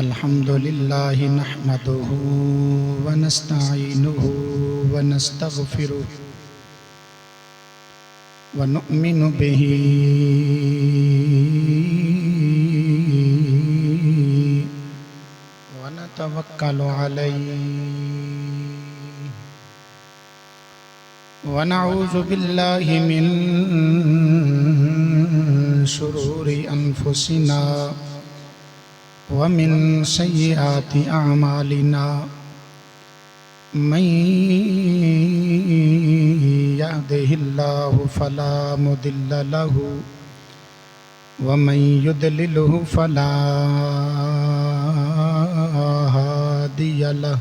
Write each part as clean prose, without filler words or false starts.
الحمد لله نحمده ونستعينه ونستغفره ونؤمن به ونتوكل عليه ونعوذ بالله من شرور أنفسنا ومن سيئات أعمالنا من يهده الله فلا مضل له ومن يضلله فلا هادي له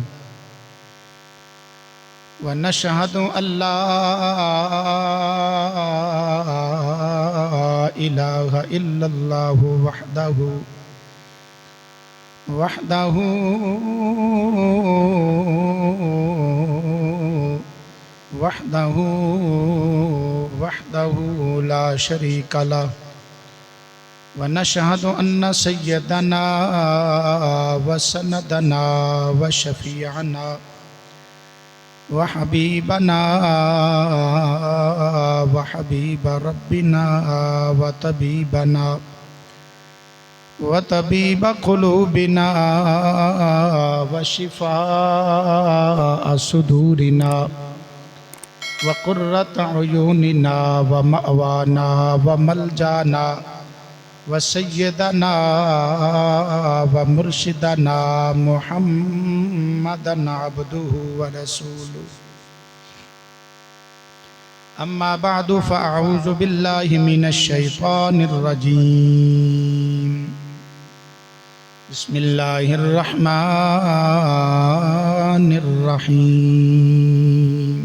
ونشهد أن لا إله إلا الله وحده لا شريك له ونشهد أن سيدنا وسندنا وشفيعنا وحبيبنا وحبيب ربنا وطبيب قلوبنا وشفاء صدورنا وقرة عيوننا ومأوانا وملجانا وسيدنا ومرشدنا محمدا عبده ورسوله أما بعد فأعوذ بالله من الشيطان الرجيم بسم الله الرحمن الرحيم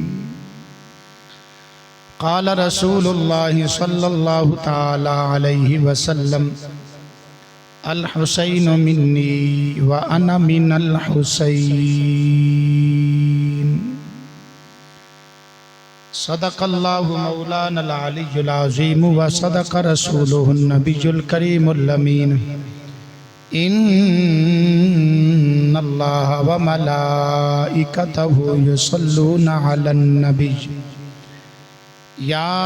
قال رسول الله صلى الله تعالى عليه وسلم الحسين مني وأنا من الحسين صدق الله مولانا العلي العظيم وصدق رسوله النبي الكريم الأمين إن الله وملائكته يصلون على النبي يا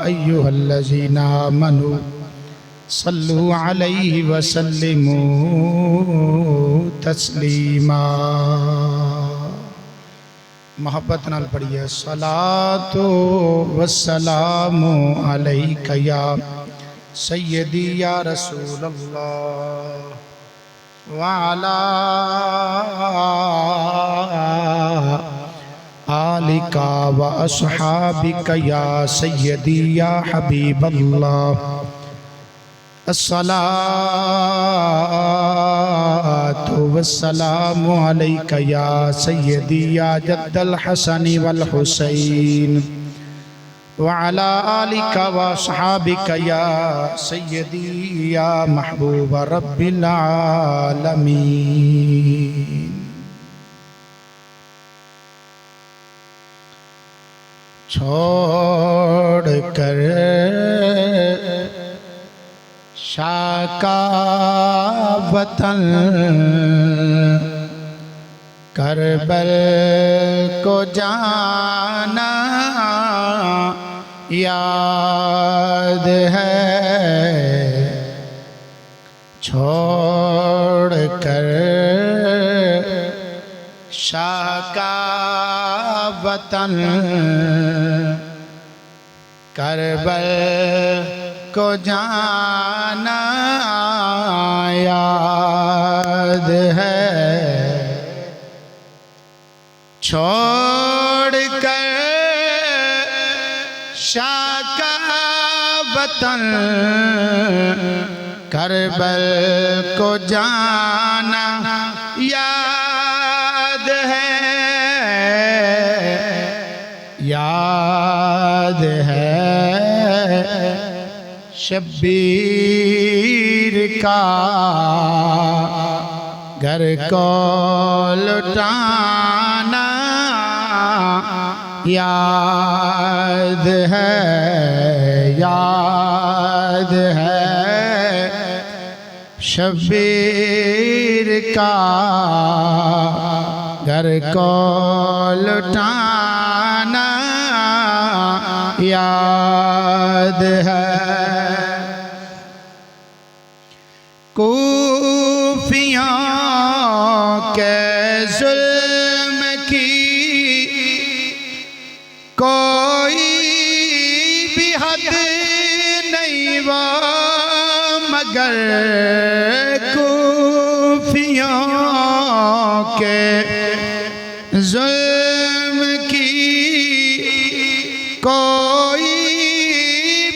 أيها الذين آمنوا صلوا عليه وسلموا تسلیما محبت نال پڑھیے الصلاۃ والسلام علیک یا سیدی یا رسول اللہ وعلی آلک واصحابک یا سیدی یا حبیب اللہ الصلاة والسلام عليك يا سيدي يا جد الحسن والحسين وعلى آلك وأصحابك يا سيدي يا محبوب رب العالمين چھوڑ کر شاہ کا وطن کربل کو جانا یاد ہے چھوڑ کر شاہ کا وطن کربل کو جانا یاد ہے چھوڑ کر شاہ کا وطن کربل کو جانا یاد ہے شبیر کا گھر کو لٹانا یاد ہے شبیر کا گھر کو لٹانا یاد ہے کوفیوں کے ظلم کی کوئی بھی حد نہیں وہ مگر کوفیوں کے ظلم کی کوئی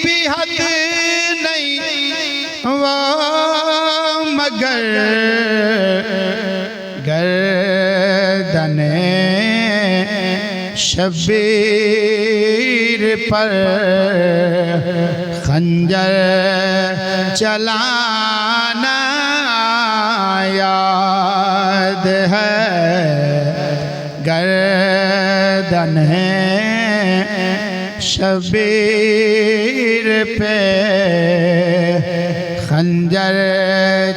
بھی حد نہیں وہ مگر گردن شبیر پر خنجر چلانا یاد ہے گردن شبیر پہ خنجر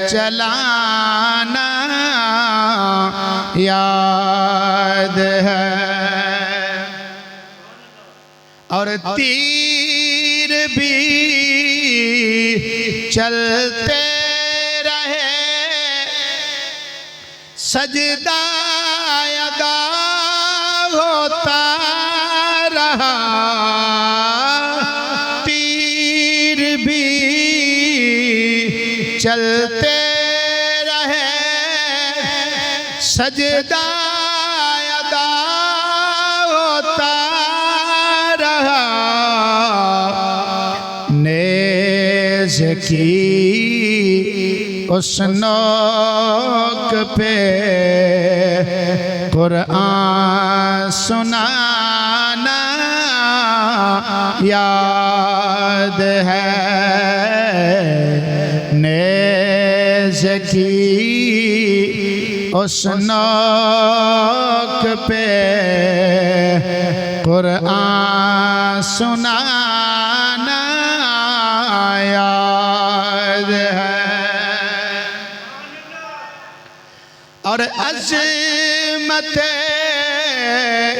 چلانا یاد ہے اور تیر بھی چلتے رہے سجدہ ادا ہوتا رہا تیر بھی چلتے رہے سجدہ ادا ہوتا رہا نیز کی اس نوک پہ قرآن سنانا یاد ہے نیز کی اس نوک پہ قرآن سنانا یاد ہے اور عظمت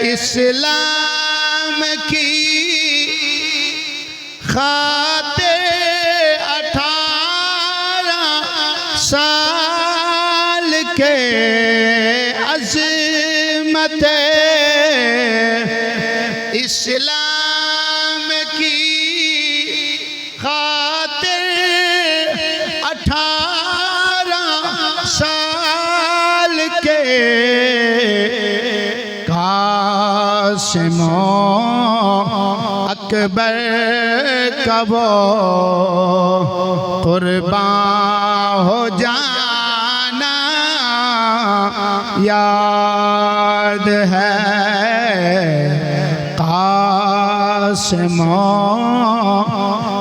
اسلام کی خاطر 18 سال کے عظمت اسلام کی خاطر 18 سال کے قاسم اکبر کا وہ قربان ہو جانا یاد ہے قاسم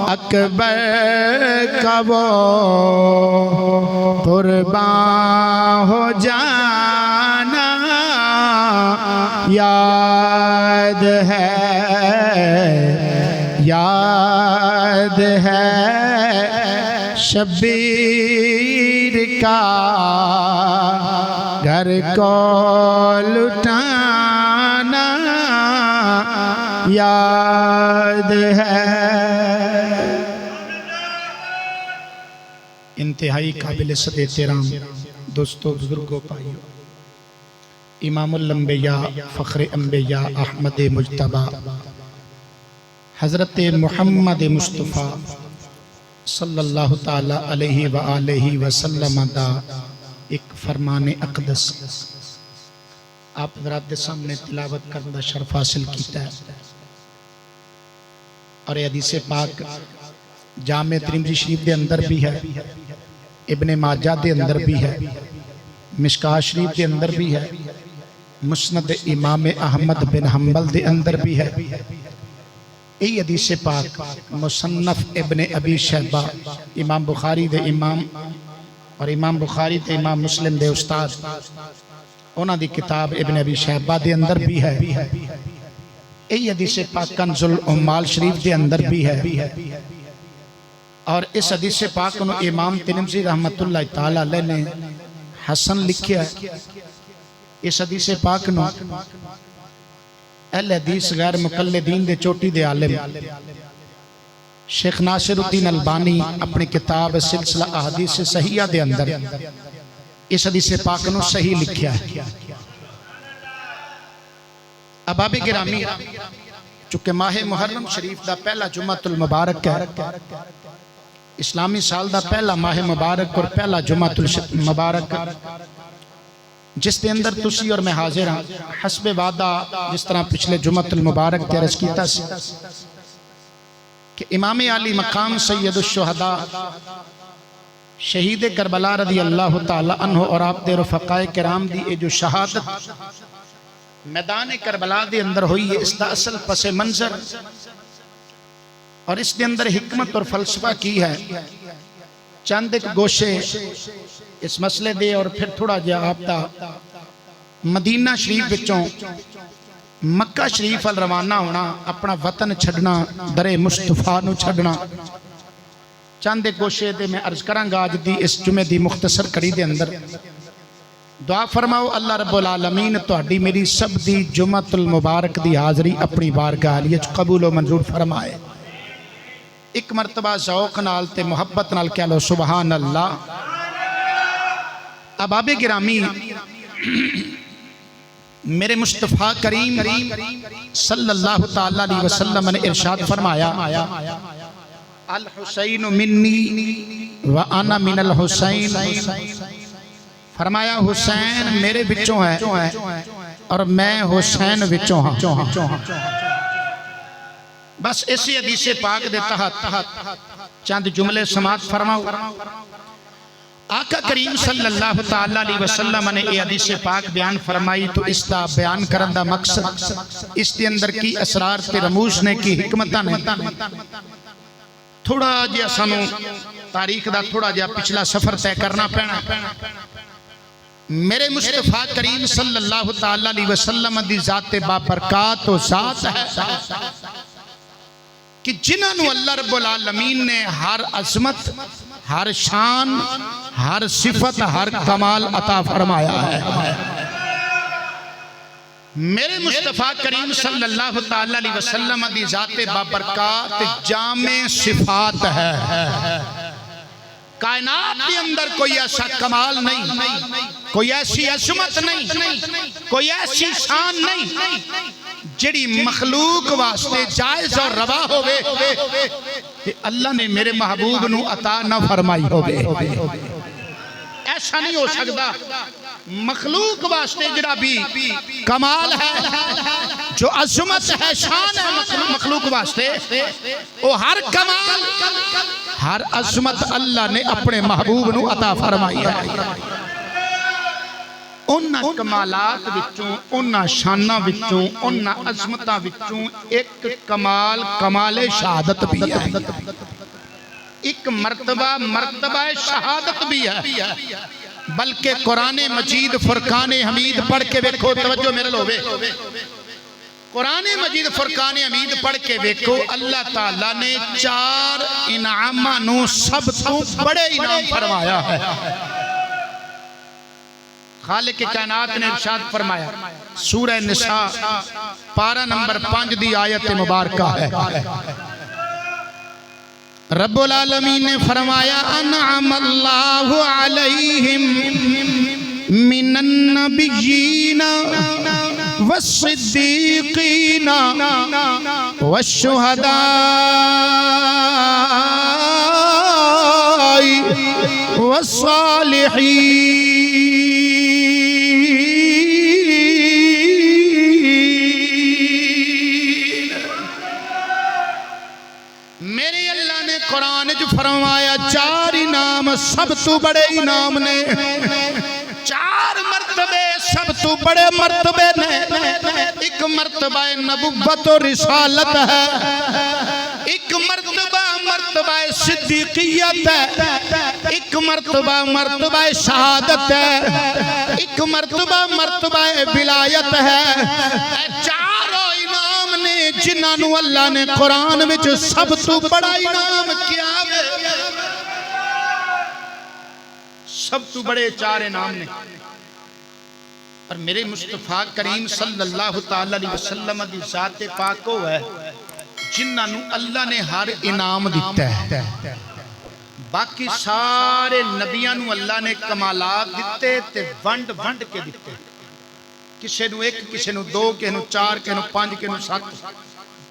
اکبر کا وہ قربان ہو جانا یاد ہے یاد ہے شبیر کا گھر کو لٹانا یاد ہے انتہائی قابل عزت احترام دوستو بزرگوں بھائیو امام الانبیاء فخر انبیاء احمد مجتبی حضرت محمد مصطفیٰ صلی اللہ تعالی علیہ وآلہ وسلم دا ایک فرمان اقدس آپ حضرات دے سامنے تلاوت کرنے شرف حاصل کیتا ہے اور یہ حدیث پاک جامع ترمذی شریف دے اندر بھی ہے ابن ماجہ دے اندر بھی ہے مشکاہ شریف دے اندر بھی ہے مسند امام احمد بن حنبل دے اندر بھی ہے ای حدیث پاک مصنف ابن ابی شیبہ امام بخاری دے امام اور امام بخاری دے امام مسلم دے استاد انہاں دی کتاب ابن ابی شیبہ دے اندر بھی ہے ای حدیث پاک کنز العمال شریف دے اندر بھی ہے اور اس حدیث پاک کو امام ترمذی رحمت اللہ تعالی علیہ نے حسن لکھیا ہے۔ اس حدیث پاک نو اہل حدیث غیر مقلدین دے چوٹی دے عالم شیخ ناصر الدین البانی اپنی کتاب سلسلہ احادیث صحیحہ دے اندر اس حدیث پاک نو صحیح لکھیا ہے۔ احباب گرامی، چونکہ ماہ محرم شریف دا پہلا جمعۃ المبارک ہے، اسلامی سال دا پہلا ماہ مبارک اور پہلا جمعۃ المبارک جس دے اندر تسی اور میں حاضر ہاں، حسب وعدہ جس طرح پچھلے جمعۃ المبارک تے عرض کیتا سی کہ امام علی مقام سید الشہداء شہید کربلا رضی اللہ تعالی عنہ اور آپ دے رفقائے کرام دی یہ جو شہادت میدان کربلا دے اندر ہوئی ہے، اس دا اصل پس منظر اور اس دے اندر حکمت اور فلسفہ کی ہے، چند ایک گوشے اس مسئلے دے اور پھر تھوڑا جا آپ دا مدینہ شریف بچوں مکہ شریف ال روانہ ہونا، اپنا وطن چھڑنا، در مصطفیٰ نو چھڑنا، چند ایک گوشے دے میں عرض کرانگا آج دی اس جمعہ دی مختصر کڑی دے اندر دعا فرماؤ اللہ رب العالمین تہاڈی میری سب دی جمعۃ المبارک دی حاضری اپنی بارگاہ علیہ قبول و منظور فرمائے۔ ایک مرتبہ ذوق نال تے محبت نال کہہ لو سبحان اللہ۔ احباب گرامی، میرے مصطفیٰ کریم صلی اللہ تعالی علیہ وسلم نے ارشاد فرمایا الحسین منی وانا من الحسین، فرمایا حسین میرے بچوں ہے اور میں حسین بچوں ہاں۔ بس اسی حدیث پاک دے تحت چند جملے سماعت فرماؤ۔ آقا کریم صلی اللہ تعالی علیہ وسلم نے یہ حدیث پاک بیان فرمائی تو اس دا بیان کرن دا مقصد اس دے اندر کی اسرار تے رموز نے کی حکمتہ نے تھوڑا جیا سانو تاریخ دا تھوڑا جیا پچھلا سفر طے کرنا پینا۔ میرے مصطفیٰ کریم صلی اللہ تعالی علیہ وسلم دی ذات بابرکات و ذات ہے کہ جنہاں نو اللہ رب العالمین نے ہر عظمت، ہر شان، ہر صفت، ہر کمال عطا فرمایا ہے۔ میرے مصطفیٰ کریم صلی اللہ تعالی علیہ وسلم دی ذات بابرکات جامع صفات ہے۔ کائنات کے اندر کوئی ایسا کمال نہیں، کوئی ایسی عظمت نہیں، کوئی ایسی شان نہیں جڑی مخلوق واسطے جائز اور روا ہوئے کہ اللہ نے میرے محبوب نو عطا نہ فرمائی ہوئے۔ ایسا نہیں ہو سکتا۔ مخلوق واسطے جڑا بھی کمال ہے، جو عظمت ہے، شان ہے مخلوق واسطے، وہ ہر کمال، ہر عظمت اللہ نے اپنے محبوب نو عطا فرمائی ہے۔ انہاں کمالات وچوں، انہاں شاناں وچوں، انہاں عظمتاں وچوں ایک کمال، کمال شہادت بھی ہے، ایک مرتبہ شہادت بھی ہے۔ بلکہ قرآن مجید فرقان حمید پڑھ کے ویکھو، توجہ میرے لوگے، قرآن مجید فرقان حمید پڑھ کے ویکھو، اللہ تعالیٰ نے 4 انعامانوں سب تو بڑے انعام فرمایا ہے۔ خالق کائنات نے ارشاد فرمایا، سورہ نساء پارہ نمبر 5 دی آیت مبارکہ ہے، رب العالمین نے فرمایا انعم اللہ علیہم من النبیین والصدیقین والشہداء والصالحین۔ میرے اللہ نے قرآن جو فرمایا 4 انعام سب تو بڑے انعام نے، 4 مرتبے سب تو بڑے مرتبے نے۔ ایک مرتبہ نبوت و رسالت ہے، ایک مرتبہ صدیقیت ہے، ایک مرتبہ شہادت ہے، ایک مرتبہ ولایت ہے۔ 4 انعام نے جنہاں نو اللہ نے قرآن وچ سب تو بڑا انعام کیا ہے، سب تو بڑے 4 انعام نے، اور میرے مصطفیٰ کریم صلی اللہ تعالی علیہ وسلم دی ذات پاک ہو ہے جنہاں نو اللہ نے ہر انعام دیتا ہے۔ باقی سارے نبیاں نو اللہ نے کمالات دیتے تے ونڈ ونڈ کے دیتے، کسے نو 1 کسے نو 2 کسے نو 4 کسے نو 5 کسے نو 7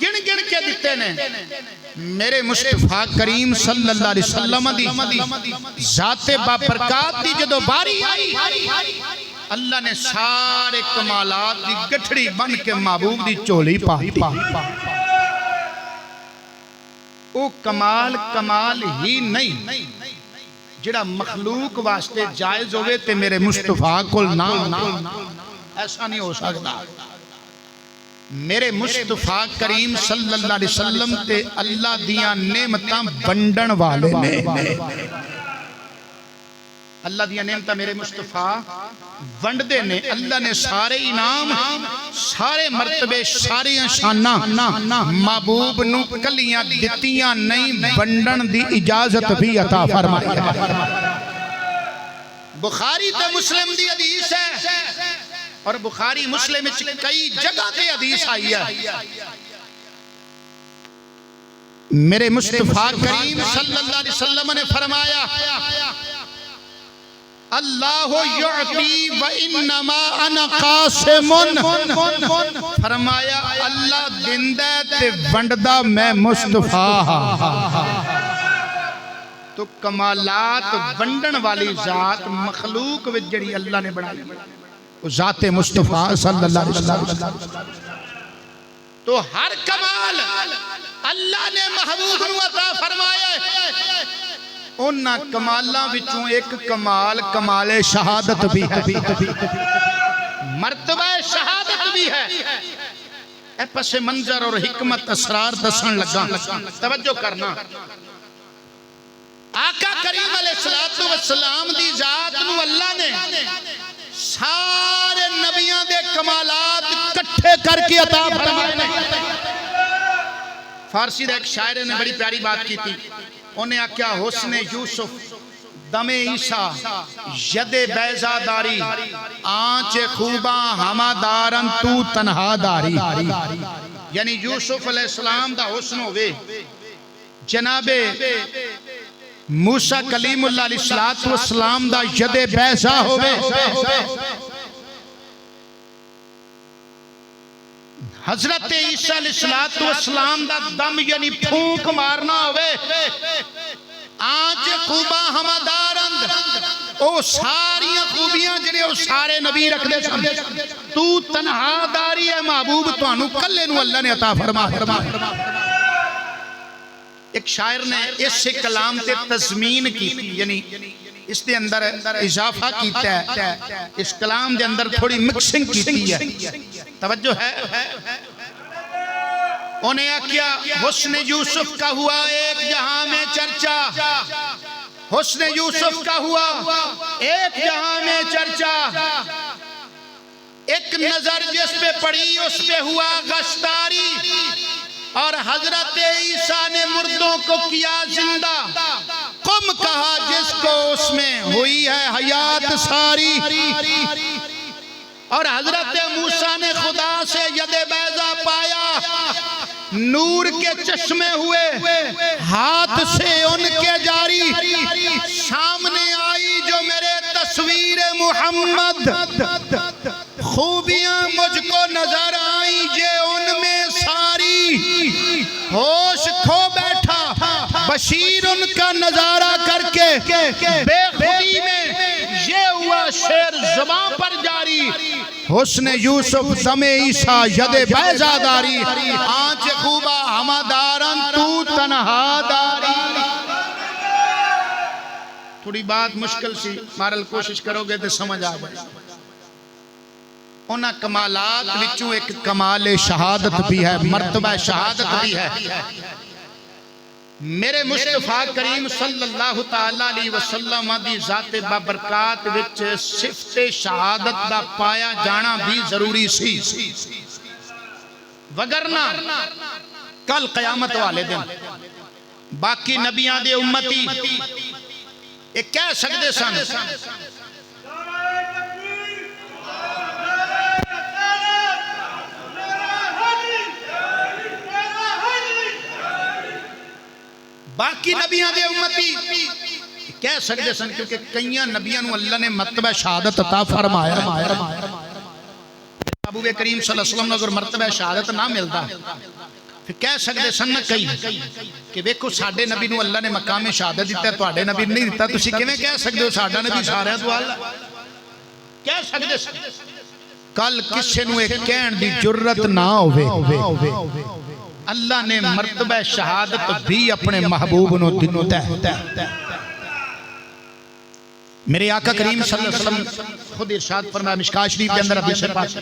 گن گن کے دیتے نے۔ میرے مصطفیٰ کریم صلی اللہ علیہ وسلم دی ذات بابرکات دی جدو باری آئی، اللہ نے سارے کمالات دی گٹھڑی بن کے محبوب دی چولی پا دی۔ او کمال کمال ہی نہیں جڑا مخلوق واسطے جائز ہوئے تے میرے مصطفیٰ کل نام ایسا نہیں ہو سکتا۔ میرے مصطفیٰ کریم صلی اللہ علیہ وسلم تے اللہ دیاں نعمتاں بنڈن والے نے، اللہ دیاں نعمتاں میرے مصطفیٰ ونڈ دے نے۔ اللہ نے سارے انعام، سارے مرتبے، ساری شاناں محبوب نو کلیاں دتیاں نہیں، بنڈن دی اجازت بھی عطا فرمائی۔ بخاری تے مسلم دی حدیث ہے، اور بخاری مسلم وچ کئی جگہ تے حدیث آئی ہے۔ میرے مصطفیٰ کریم صلی اللہ علیہ وسلم نے فرمایا اللہ یعطی وانما انا قاسم، فرمایا اللہ دندہ تے ونڈدا میں مصطفیٰ ہاں۔ تو کمالات ونڈن والی ذات مخلوق وچ جڑی اللہ نے بنائی ذات مصطفیٰ صلی اللہ علیہ وسلم، تو ہر کمال اللہ نے محبوب نو عطا فرمایا ہے۔ انہاں کمالاں وچوں ایک کمال کمال شہادت بھی ہے، مرتبہ شہادت بھی ہے۔ اے پس منظر اور حکمت اسرار دسن لگا، توجہ کرنا۔ آقا کریم علیہ السلام دی ذات نو اللہ نے سارے نبیان دے کمالات کٹھے کر کے عطا فرمائے۔ فارسی دے ایک شاعر نے بڑی پیاری بات کی تھی، انہیں آکیا حسن یوسف دم عیسیٰ ید بیضا داری، آنچ خوباں ہما دارن تو تنہا داری۔ یعنی یوسف علیہ السلام دا حسن ہوئے، جناب موسیٰ کلیم اللہ علیہ السلام دا ید بیضا ہوئے، حضرت عیسیٰ علیہ السلام دا دم یعنی پھونک مارنا ہوئے، آنچ خوباں ہما دارند، او ساری خوبیاں جنہیں او سارے نبی رکھ دے سن، تو تنہا داری ہے محبوب تو انو کلے نو اللہ نے عطا فرما۔ ایک شاعر نے اس سے کلام تے تضمین کی تھی، یعنی اس دے اندر اضافہ کیتا ہے، اس کلام دے اندر تھوڑی مکسنگ کیتی ہے، توجہ ہے۔ انہیں آکیا حسن یوسف کا ہوا ایک جہاں میں چرچا، حسن یوسف کا ہوا ایک جہاں میں چرچا، ایک نظر جس پہ پڑی اس پہ ہوا گشتاری، اور حضرت عیسیٰ نے مردوں کو کیا زندہ، قم کہا جس کو اس میں ہوئی ہے حیات ساری، اور حضرت موسیٰ نے خدا سے ید بیضا پایا، نور کے چشمے ہوئے ہاتھ سے ان کے جاری، سامنے آئی جو میرے تصویر محمد، خوبیاں مجھ کو نظر آئیں جے ان میں ساری، ہوش کھو بیٹھا بشیر ان کا نظارہ کر کے، بے خودی میں یہ ہوا شعر زبان پر جاری، حسن یوسف دم عیسیٰ ید بیضا داری، آنچ خوبا ہما دارن تو تنہا داری۔ تھوڑی بات مشکل سی، مارل کوشش کرو گے تو سمجھ آ جائے۔ انہاں کمالات وچوں ایک کمال شہادت بھی ہے، مرتبہ شہادت بھی ہے۔ میرے مصطفیٰ کریم صلی اللہ تعالیٰ علیہ وسلم دی ذات بابرکات وچ صفت شہادت دا پایا جانا بھی ضروری سی۔ وگرنہ کل قیامت والے دن باقی نبیاں دے امتی یہ کہہ سکتے سن باقی نبیاں دے امتی کہہ سکتے سن کیونکہ کئیاں نبیاں نو اللہ نے مرتبہ شہادت عطا فرمایا ابو کریم صلی اللہ علیہ وسلم نے اگر مرتبہ شہادت نہ ملتا پھر کہہ سکتے سن نہ کئی کہ دیکھو ساڈے نبی نو اللہ نے مقام شہادت دیتا ہے تواڈے نبی نہیں دیتا تسی کیویں کہہ سکتے ہو ساڈا نبی سارے تو اللہ کہہ سکتے سن کل کسے نو ایک کہن دی جرت نہ ہوے اللہ نے مرتبہ شہادت بھی اپنے محبوب نو دیتا ہے میرے آقا کریم صلی اللہ علیہ وسلم خود ارشاد فرمایا مشکاۃ شریف کے اندر حدیث پاک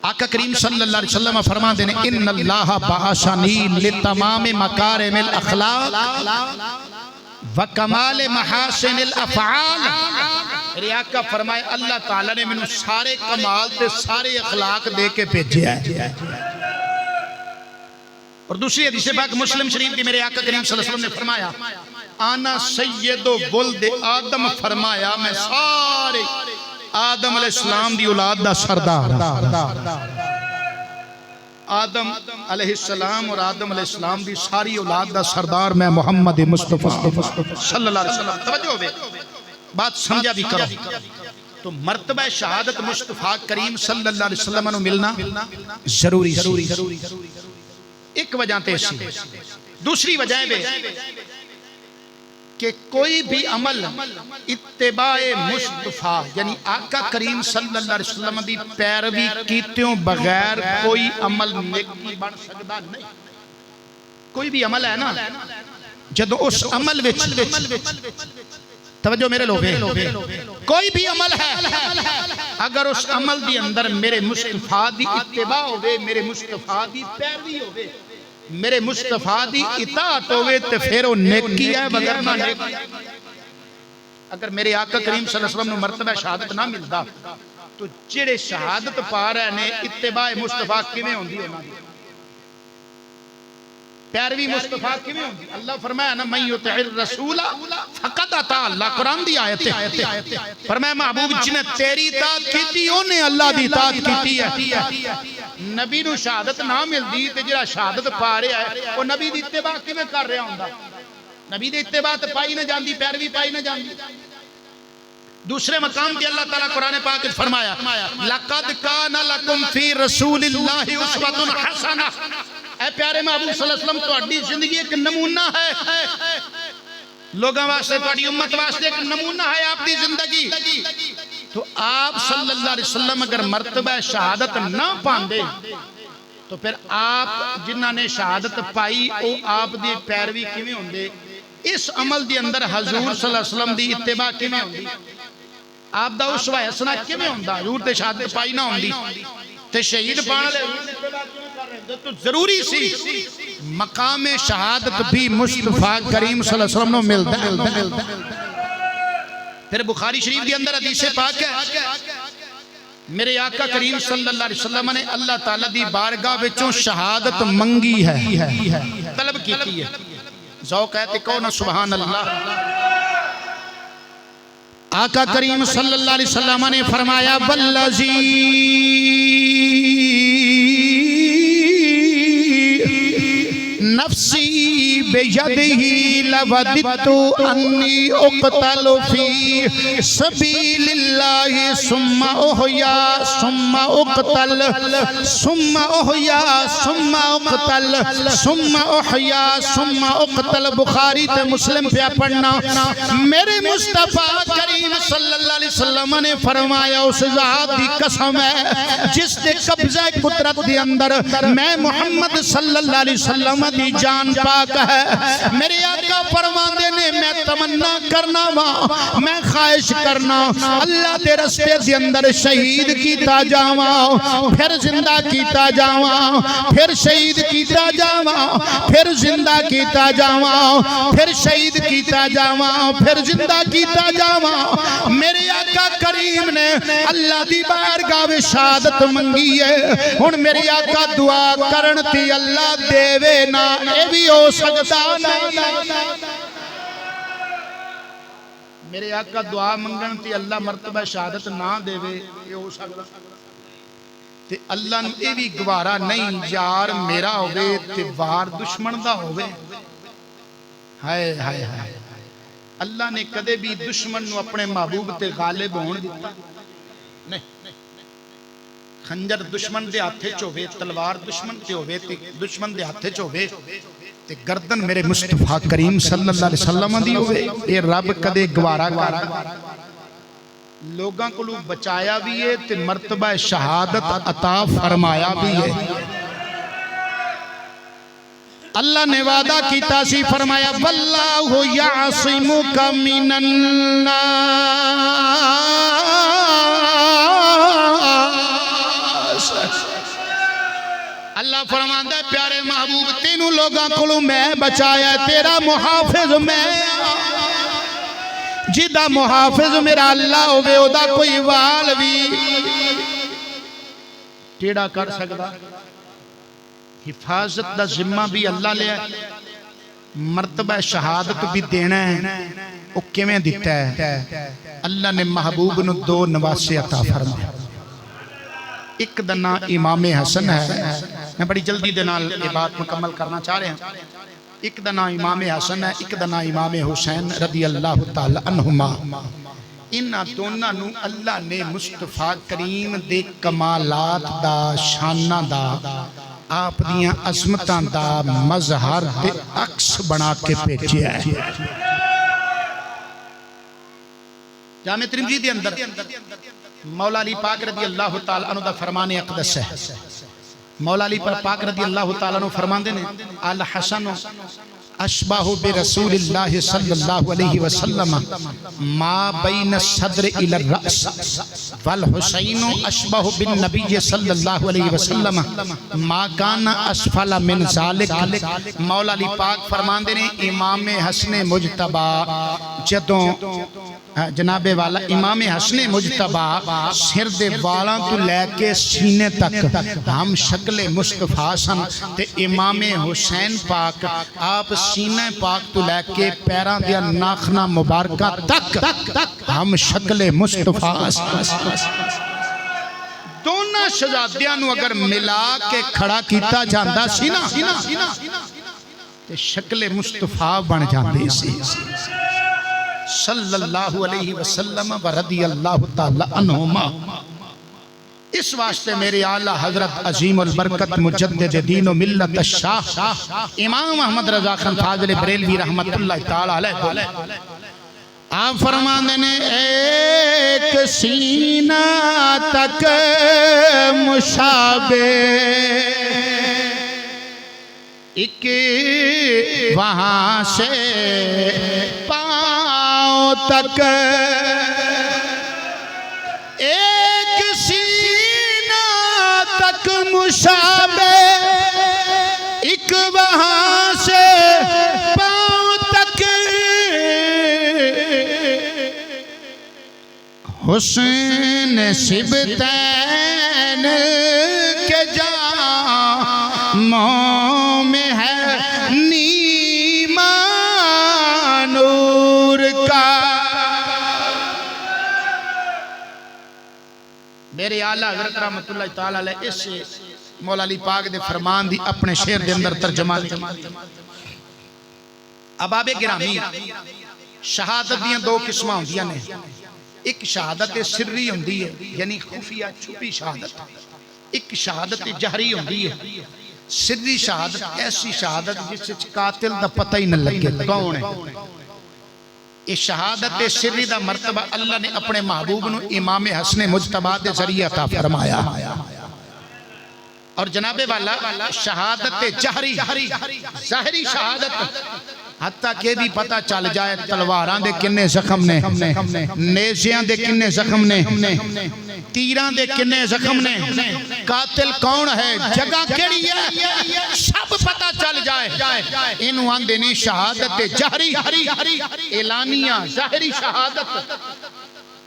آقا کریم صلی اللہ علیہ وسلم فرما دینے ان اللہ بعثنی لتمام مکارم الاخلاق وکمال محاسن الافعال میرے آقا فرمائے اللہ تعالیٰ نے منو سارے کمال تے سارے اخلاق دے کے بھیجیا ہے اور دوسری حدیث پاک مسلم شریف کی میرے آقا کریم صلی اللہ علیہ وسلم نے فرمایا آنا سید ولد آدم فرمایا میں سارے آدم علیہ السلام دی اولاد دا سردار آدم علیہ السلام اور آدم علیہ السلام دی ساری اولاد دا سردار میں محمد مصطفیٰ صلی اللہ علیہ وسلم توجہ ہوئے بات سمجھا بھی کرو تو مرتبہ شہادت مصطفیٰ کریم صلی اللہ علیہ وسلم نے ملنا ضروری ایک وجہ تیسی دوسری وجہ بے کہ کوئی بھی عمل اتباع مصطفیٰ یعنی آقا کریم صلی اللہ علیہ وسلم دی پیروی کیتیوں بغیر کوئی عمل نیکی بن سکتا نہیں کوئی بھی عمل ہے نا جدو اس عمل توجہ میرے لوگے کوئی بھی عمل ہے اگر اس عمل دی اندر میرے مصطفیٰ دی اتباع ہوئے میرے مصطفیٰ دی پیروی ہوئے میرے مصطفیٰ دی اطاعت ہوئے تو پھر وہ نیکی ہے وگرنہ نیکی اگر میرے آقا کریم صلی اللہ علیہ وسلم نے مرتبہ شہادت نہ ملتا تو جڑے شہادت پا رہے نے اتباع مصطفیٰ کیویں ہوندی ہے پیروی مصطفیٰ کیویں ہوندی اللہ فرمایا نا من یطع الرسول فقد اطاع اللہ قرآن دی آیت ہے فرمایا محبوب جن نے تیری اطاعت کیتی انہیں اللہ دی اطاعت کیتی ہے نبی نو شہادت نہ ملدی تے جڑا شہادت پا رہا ہے وہ نبی دی اتباع کیویں کر رہا ہوندا نبی دی اتباع تے پائی نہ جاندی پیروی پائی نہ جاندی دوسرے مقام پہ اللہ تعالیٰ قرآن پاک فرمایا لَقَدْ كَانَ لَكُمْ فِي رَسُولِ اللَّهِ أُسْوَةٌ حَسَنَةٌ اے پیارے محبوب صلی اللہ علیہ وسلم تو اڈی زندگی ایک نمونہ ہے لوگاں واسطے تو اڈی امت واسطے ایک نمونہ ہے آپ دی زندگی تو آپ صلی اللہ علیہ وسلم اگر مرتبہ شہادت نہ پاندے تو پھر آپ جنہاں نے شہادت پائی او آپ دی پیروی کیویں ہوندے اس عمل دی اندر حضور صلی اللہ علیہ وسلم دی اتباع کیویں ہوندی آپ دا اسوہ حسنہ کیویں ہوندا حضور تے شہادت پائی نہ ہوندی تے شہید پانے لے تو ضروری سی مقام شہادت بھی مصطفیٰ کریم صلی اللہ علیہ وسلم نے ملتا ہے پھر بخاری شریف کے اندر حدیث پاک ہے میرے آقا کریم صلی اللہ علیہ وسلم نے اللہ تعالیٰ دی بارگاہ وچوں شہادت منگی ہے طلب کیتی ہے ذوق ہے تے کہو سبحان اللہ آقا کریم صلی اللہ علیہ وسلم نے فرمایا والذی نفسی بیدہی لوددت انی اقتل فی سبیل اللہ ثم احیا ثم اقتل ثم احیا ثم اقتل ثم احیا ثم اقتل بخاری تے مسلم پہ پڑھنا میرے مصطفیٰ کریم صلی اللہ علیہ وسلم نے فرمایا اس ذات دی قسم ہے جس نے قبضہ قدرت دی اندر میں محمد صلی اللہ علیہ وسلم دی جان پاک ہے ہے۔ میرے آقا فرماندے نے میں تمنا کرنا وا، میں خواہش کرنا اللہ دے رستے دے اندر شہید کیتا جاواں، پھر زندہ کیتا جاواں، پھر شہید کیتا جاواں، پھر زندہ کیتا جاواں، پھر شہید کیتا جاواں، پھر زندہ کیتا جاواں۔ میرے آقا کریم نے اللہ دی بارگاہ وچ شہادت منگی ہے، ہن میرے آقا دعا کرن تی اللہ دیوے نا، اے بھی ہو سکتا نہیں۔ میرے آقا دعا منگن تی اللہ مرتبہ شہادت نہ دیوے، یہ ہو سکتا تے اللہ نو اے بھی گوارا نہیں یار میرا ہوئے تے وار دشمن دا ہوئے۔ ہائے ہائے ہائے، اللہ نے کدے بھی دشمن نو اپنے محبوب تے غالب ہون دیتا نہیں۔ خنجر دشمن دے ہاتھے چوبے، تلوار دشمن تے ہوئے تے دشمن دے ہاتھے چوبے تے گردن میرے مصطفیٰ کریم صلی اللہ علیہ وسلم دی ہوئے، اے رب کدے گوارا کر لوگاں کو لوگ بچایا بھی ہے تے مرتبہ شہادت عطا فرمایا بھی ہے۔ اللہ نے وعدہ کیتا سی فرمایا واللہ یعصمک من الناس، اللہ فرماتا ہے پیارے محبوب تینوں لوگاں کو میں بچایا، تیرا محافظ میں، جدہ محافظ میرا اللہ ہوئے ادا کوئی وال بھی ٹیڑا کر سکتا، حفاظت دا ذمہ بھی اللہ لیا، مرتبہ شہادت بھی دینا ہے، وہ کیویں دیتا ہے؟ اللہ نے محبوب نو دو نواسے عطا فرمایا۔ ایک دنہ امام حسن ہے، میں بڑی جلدی دنال یہ بات مکمل کرنا چاہ رہے ہیں۔ ایک دنہ امام حسن ہے، ایک دنہ امام حسین رضی اللہ تعالی عنہما۔ انہاں دونوں نو اللہ نے مصطفیٰ کریم دے کمالات دا، شانہ دا، آپ دیاں عظمتاں دا مظہر دے عکس بنا کے بھیجیا ہے۔ جامع ترمذی دے اندر مولا علی پاک رضی اللہ تعالیٰ عنہ دا فرمان اقدس ہے۔ مولا علی پاک رضی اللہ تعالیٰ عنہ فرمان دینے الحسن اشبہ برسول اللہ صلی اللہ علیہ وسلم ما بین الصدر الى الرأس والحسین اشبہ بالنبی صلی اللہ علیہ وسلم ما کان اسفل من ذالک۔ مولا علی پاک فرمان دینے امام حسن مجتبہ جدوں جناب والا امام حسن مجتبہ سر دے والاں تو لے کے سینے تک ہم شکل مصطفیٰ سن، تے امام حسین پاک آپ سینے پاک تو لے کے پیران دیا ناخنہ مبارکہ تک ہم شکل مصطفیٰ سن۔ دونوں شہزادیاں نو اگر ملا کے کھڑا کیتا جاندہ سی نا تے شکل مصطفیٰ بن جاندے سی صلی اللہ علیہ وسلم و رضی اللہ تعالی عنہما۔ اس واسطے میرے اعلیٰ حضرت عظیم البرکت مجدد دین و ملت الشاہ امام احمد رضا خان فاضل بریلوی رحمت اللہ تعالی علیہ آپ فرمانے نے ایک سینہ تک مشابہ ایک وہاں سے پاؤں تک، ایک سینہ تک مشابہ ایک وہاں سے پاؤں تک، حسن سبتین کے جاموں میں ہے نیما نور کا۔ میرے اعلیٰ حضرت رحمت اللہ تعالیٰ علیہ اس مولا علی پاک دے فرمان دی اپنے شعر دے اندر ترجمہ دی۔ اباب گرامی شہادت دیاں دو قسمہ ہوندیاں نے، ایک شہادت سری ہوندی ہے یعنی خفیہ چھپی شہادت، ایک شہادت جہری ہوندی ہے۔ سری شہادت ایسی شہادت جس سے قاتل دا پتہ ہی نہ لگے کون ہے۔ اس شہادت سری دا مرتبہ اللہ نے اپنے محبوب نو امام حسن مجتبہ دے ذریعہ عطا فرمایا۔ اور جناب والا شہادت جہری ظاہری شہادت حتیٰ کہ بھی پتہ چل جائے تلواراں دے کنے زخم نے، نیزیاں دے کنے زخم نے، تیران دے کنے زخم نے، قاتل کون ہے، جگہ کیڑی ہے، سب پتہ چل جائے. انہوں آندینی شہادت جہری اعلانیہ ظاہری شہادت.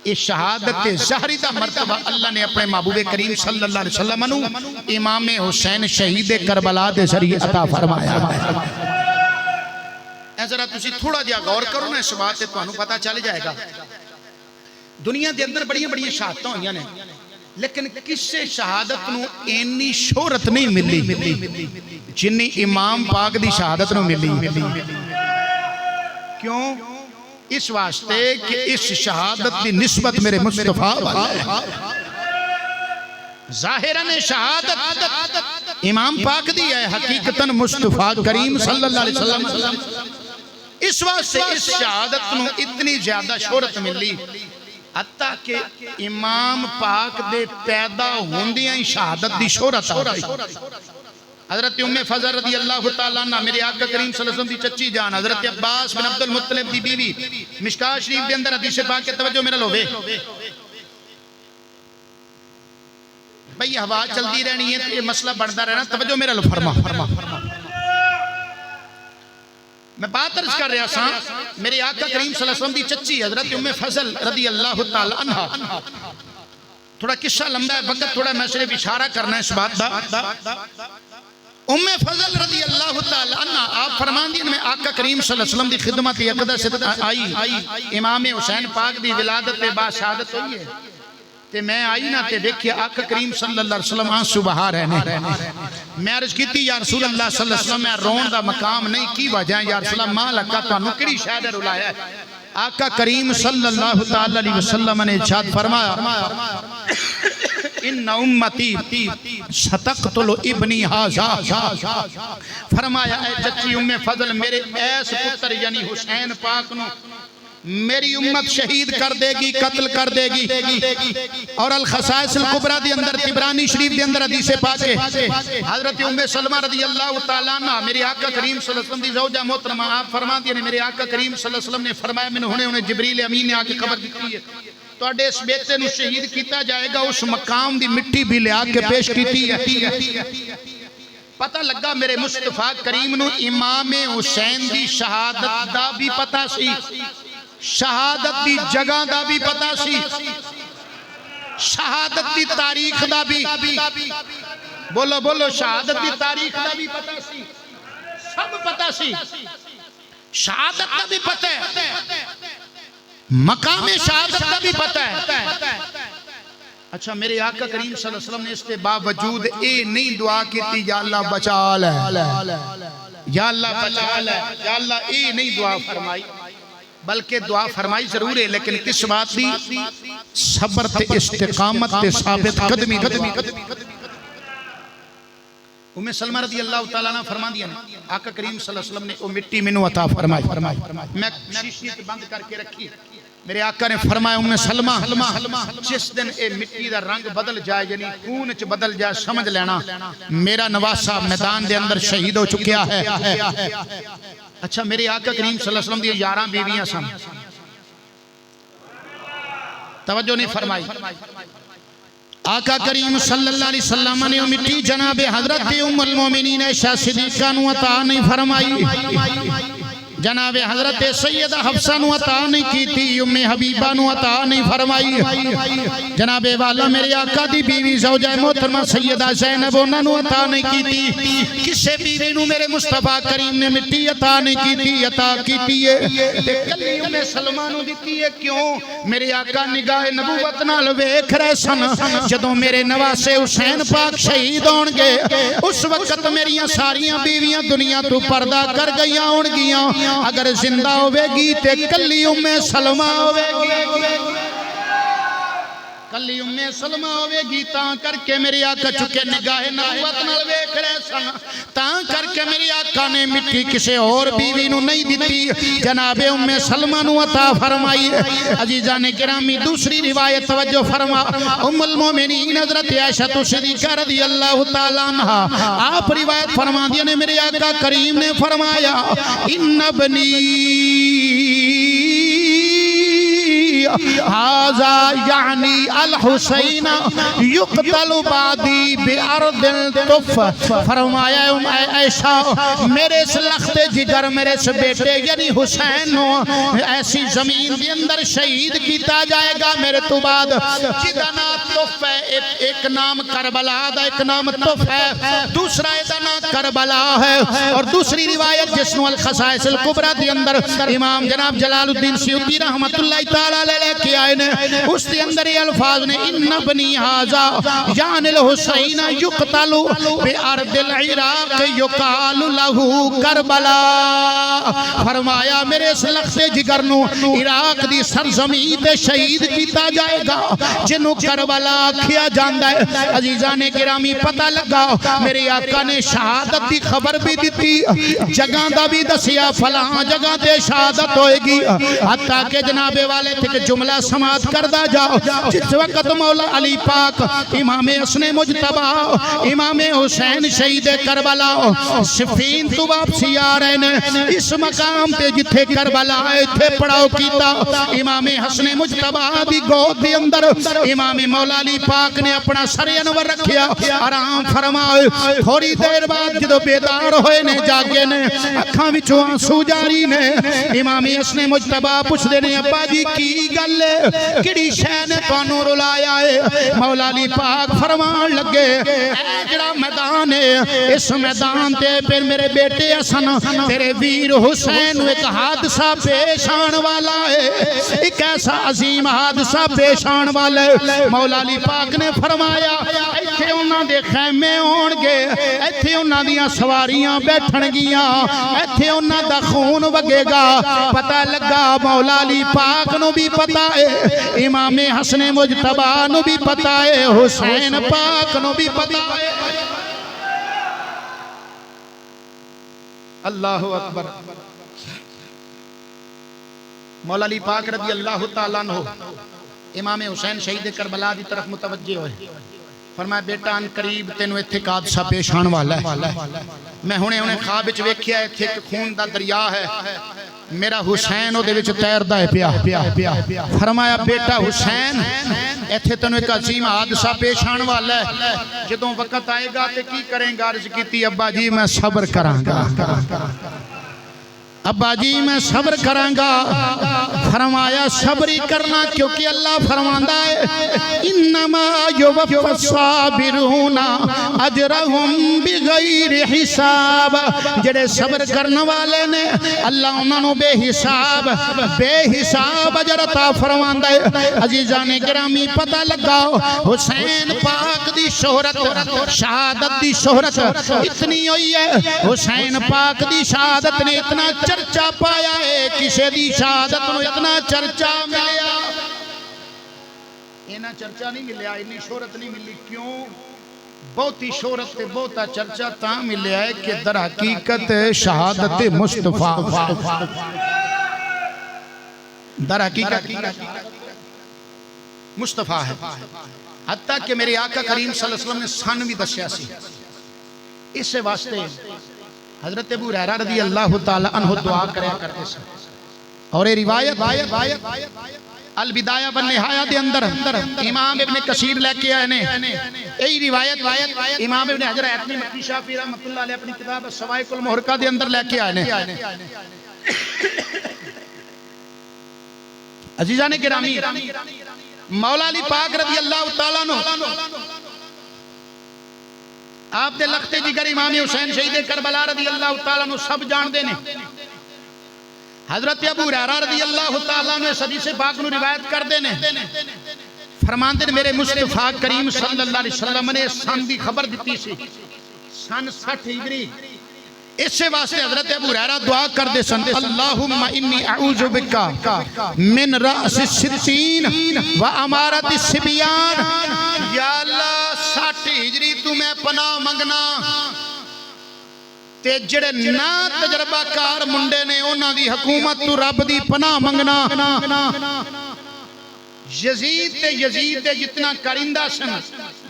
اس شہادت ظاہری دا مرتبہ اللہ نے اپنے محبوب کریم صلی اللہ علیہ وسلم نو امام حسین شہید کربلا دے ذریعے عطا فرمایا. اے ذرا تسی تھوڑا جہا غور کرو نا اس بات تے تانوں پتہ چل جائے گا. دنیا دے اندر بڑی شہادتاں ہوئیاں نے لیکن کسے شہادت نو اینی شہرت نہیں ملی جنی امام پاک دی شہادت نو ملی. کیوں؟ اس واسطے کہ اس شہادت دی نسبت میرے مصطفیٰ والا ہے. ظاہراً شہادت امام پاک دی ہے، حقیقتاً مصطفیٰ کریم صلی اللہ علیہ وسلم. اس واسطے اس شہادت نو اتنی زیادہ شہرت ملی حتیٰ کہ امام پاک دے پیدا ہوندیاں ہی شہادت دی شہرت آ گئی. حضرت ام فضل رضی اللہ تعالیٰ عنہ میرے آقا کریم صلی اللہ علیہ وسلم دی چچی جان، حضرت عباس بن عبد المطلب دی بیوی، مشکاہ شریف دے اندر حدیث پاک کے توجہ میرا لوے. بھئی ہوا چلتی رہنی ہے یہ مسئلہ بڑھتا رہنا، توجہ میرا لو فرما. میں بات عرض کر رہا سا میرے آقا کریم صلی اللہ علیہ وسلم دی چچی حضرت ام فضل رضی اللہ تعالیٰ عنہ. تھوڑا قصہ لمبا ہے، وقت تھوڑا میں صرف اشارہ کرنا ہے اس بات دا. ام فضل رضی اللہ تعالیٰ عنہ آپ فرمان دین میں آقا کریم صلی اللہ علیہ وسلم دی خدمت اقدس آئی. امام حسین پاک دی ولادت پہ بعد شہادت ہوئی ہے تے میں آئی نا تے دیکھئے آقا کریم صلی اللہ علیہ وسلم آنسو بہا رہنے. میں عرض کی تھی یا رسول اللہ صلی اللہ علیہ وسلم میں رون دا مقام نہیں کی وجہ یا رسول اللہ ماں لکا تو نکڑی شاید رلایا ہے. آقا کریم صلی اللہ علیہ وسلم نے ارشاد فرمایا ان امتی ستقتل ابنی ہذا. فرمایا اے چچی ام فضل میرے ایس پتر یعنی حسین پاک نو میری امت شہید کر دے گی، قتل کر دے گی. اور الخصائص القبرہ دی اندر تبرانی شریف دی اندر حدیث پاک ہے حضرت ام سلمہ رضی اللہ تعالیٰ عنہ میرے آقا کریم صلی اللہ علیہ وسلم دی زوجہ محترمہ آپ فرما دیا نے میرے آقا کریم صلی اللہ علیہ وسلم نے فرمایا میں نے انہیں جبریل امین نے آکے خبر دیتی ہے تو اڈے اس بیٹے نو شہید کیتا جائے گا. اس مقام دی مٹی بھی لے آکے پیش کیتی ہے. پتہ لگا میرے مصطفیٰ کریم نو امام حسین دی شہادت دا بھی پتہ سی، شہادت دی جگہ دا بھی پتہ سی، شہادت دی تاریخ دا بھی بولو شہادت دی تاریخ دا بھی پتہ سی، سب پتہ سی. شہادت دا بھی پتہ ہے، مقام شہادت کا بھی پتہ ہے. اچھا میرے آقا کریم صلی اللہ علیہ وسلم نے اس کے باوجود اے نہیں دعا کی تھی یا اللہ بچا لے، یا اللہ بچا لے، یا اللہ اے نہیں دعا فرمائی بلکہ دعا فرمائی ضرور ہے لیکن کس بات دی؟ صبر تے استقامت تے ثابت قدمی. ام سلمہ رضی اللہ تعالیٰ عنہ فرما دیا آقا کریم صلی اللہ علیہ وسلم نے وہ مٹی منو عطا فرمائی. میں شیشی بند کر کے رکھی. میرے آقا نے فرمایا ام سلمہ جس دن اے مٹی دا رنگ بدل جائے یعنی خون چ بدل جائے سمجھ لینا میرا نواسا میدان دے اندر شہید ہو چکیا ہے. اچھا میرے آقا کریم صلی اللہ علیہ وسلم دی 11 بیویاں سن. توجہ نہیں فرمائی. آقا کریم صلی اللہ علیہ وسلم نے مٹی جناب حضرت ام المومنین عائشہ صدیقہ نو عطا نہیں فرمائی، جناب حضرت سیدہ حفصہ نو عطا نہیں کی تھی، ام حبیبہ نو عطا نہیں فرمائی. جناب والا میرے آقا دی بیوی زوجہ محترمہ سیدہ زینب انہوں نے عطا نہیں کی تھی. کسے بیوی نو میرے مصطفیٰ کریم نے مٹی عطا نہیں کی تھی، عطا کی تھی کلی ام سلمہ نو دیتی ہے. کیوں؟ میرے آقا نگاہ نبوت نال ویکھ رہے سن جدوں میرے نواسے حسین پاک شہید ہون گے اس وقت میریاں ساریاں بیویاں دنیا تو پردہ کر گئیاں ہون گیاں. اگر زندہ ہوئے گی تے کلی ام سلمہ ہوئے گی، کلی ام سلمہ ہوئے گی. تاں کر کے میرے آقا چکے نگاہ نبوت نال ویکھ رہے سن تاں کر کے میری آقا نے مٹی کسے اور بیوی نو نہیں دیتی جناب ام سلمہ نو عطا فرمائی عزیزان گرامی دوسری روایت توجہ فرما ام المومنین حضرت عائشہ صدیقہ رضی اللہ تعالیٰ عنہ آپ روایت فرما دیا نے میرے آقا کریم نے فرمایا ان ابنی هذا یعنی الحسین یقتل بعدی بارض الطف فرمایا اے عائشہ میرے اس لخت جگر میرے اس بیٹے یعنی حسین ایسی زمین کے اندر شہید کیتا جائے گا میرے تو بعد جدا نا طف ہے ایک نام کربلا دا ایک نام طف ہے دوسرا نام کربلا ہے اور دوسری روایت جس نو الخصائص الکبریٰ دی اندر امام جناب جلال الدین سیوطی رحمت اللہ تعالیٰ لے کے آئے نے اس کے اندر یہ الفاظ نے ان بنی حاضا یعنی الحسین یقتل بارض العراق یقال لہو کربلا فرمایا میرے اس لخت جگر نو عراق دی سرزمین تے شہید کیتا جائے گا جنو کربلا کیا جاندہ ہے عزیزان گرامی پتہ لگا میرے آقا نے شہادت دی خبر بھی دیتی جگہ دا بھی دسیا فلاں جگہ تے شہادت ہوئے گی حتیٰ کہ جناب والے تھے کہ جملہ سماعت کردہ جاؤ جس وقت مولا علی پاک امام حسن مجتبہ امام حسین شہید کربلا صفین تو واپسی آ رہے ہیں اس مقام تے جتھے کربلا تھے پڑاؤ کیتا امام حسن مجتبہ دی گود دی اندر امام مولا علی پاک نے اپنا سر انور رکھیا آرام فرمائے تھوڑی دیر بعد جدو بیدار ہوئے نے جاگے نے اکھاں وچوں آنسو جاری نے امام حسن مجتبہ پوچھ دینے ابا جی کی گلے کڑی شے نے تانوں رلایا ہے مولا علی پاک فرمان لگے اے جڑا میدان ہے اس میدان تے پھر میرے بیٹے حسن تیرے ویر حسین ایک حادثہ پیش آن والا ہے ایک ایسا عظیم حادثہ پیش آن والا ہے مولا علی پاک نے فرمایا ایتھے انہاں دے خیمے ہون گے ایتھے انہاں دیاں سواریاں بیٹھن گیاں ایتھے انہاں دا خون وگے گا پتہ لگا مولا علی پاک نو بھی پتہ ہے امام حسن مجتبہ نو بھی پتہ ہے حسین پاک نو بھی پتہ ہے اللہ اکبر مولا علی پاک رضی اللہ تعالیٰ عنہ امام حسین شہید کربلا دی طرف متوجہ ہوئے فرمایا بیٹا ان قریب تینوں ایتھے ایک حادثہ پیش آن والا ہے میں انہیں خواب وچ ویکھیا ایتھے ایک خون دا دریا ہے میرا حسین او دے وچ تیردا ہے پیا فرمایا بیٹا حسین ایتھے تینوں ایک عظیم حادثہ پیش آن والا ہے جدوں وقت آئے گا تے کی کریں گا عرض کیتی ابا جی میں صبر کراں گا ابا جی میں صبر کراں گا فرمایا صبر ہی کرنا کیونکہ اللہ فرماندا ہے انما یوفی الصابرون اجرہم بغیر حساب جڑے صبر کرنے والے نے اللہ انہاں نو بے حساب اجر عطا فرماندا ہے عزیزان گرامی پتہ لگاؤ حسین پاک دی شہرت شہادت دی شہرت اتنی ہوئی ہے حسین پاک دی شہادت نے اتنا چرچا پایا ہے کسے دی شہادت نو اتنا چرچا ملیا اینا چرچا نہیں ملیا اتنی شہرت نہیں ملی کیوں بہتی شہرت تے بہتا چرچا تاں ملیا ہے کہ در حقیقت شہادت مصطفیٰ در حقیقت مصطفیٰ ہے حتیٰ کہ میرے آقا کریم صلی اللہ علیہ وسلم نے سن بھی دسیا سی اس سے واسطے حضرت ابو ہریرہ رضی اللہ تعالیٰ عنہ دعا کرتے سے اور یہ روایت البدایہ والنہایہ دے اندر امام ابن کثیر لے کے آئے نے یہی روایت امام ابن حجر حتمی مکی شافعی رحمت اللہ علیہ اپنی کتاب الصواعق المحرقہ دے اندر لے کے آئے نے عزیزان گرامی مولا علی پاک رضی اللہ تعالیٰ عنہ آپ دے لخت جگر امام حسین شہید کربلا رضی اللہ تعالیٰ عنہ سب جان دینے حضرت ابو ہریرہ رضی اللہ تعالیٰ عنہ حدیث پاک نو روایت کر دینے فرمان دے میرے مصطفیٰ کریم صلی اللہ علیہ وسلم نے سن دی خبر دیتی سی سن 60 ہجری اس سے واسطے حضرت ابو ہریرہ دعا کر دے سن اللہم انی اعوذ بکا من رأس الستین و امارت السبیان یا اللہ 60 ہجری تمہیں پناہ منگنا تے جڑے نا تجربہ کار منڈے نے انہاں دی حکومت تو رب دی پناہ منگنا یزید دے جتنا کارندہ سن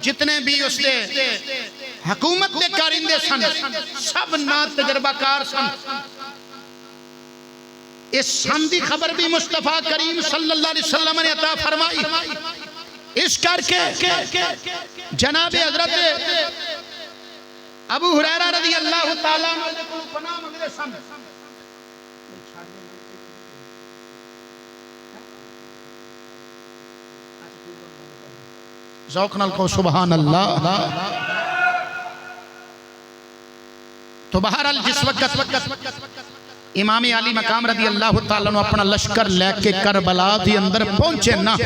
جتنے بھی اس دے حکومت دے کارندے سن سب نا تجربہ کار سن اس سن دی خبر بھی مصطفیٰ کریم صلی اللہ علیہ وسلم نے عطا فرمائی اس کر کے جناب حضرت ابو ہریرہ رضی اللہ تعالیٰ عنہ دے کول پناہ منگدے سن ذوق نال کو سبحان اللہ تو بہرحال جس وقت امام علی مقام رضی اللہ تعالیٰ عنہ اپنا لشکر لے کے کربلا دی اندر پہنچے نا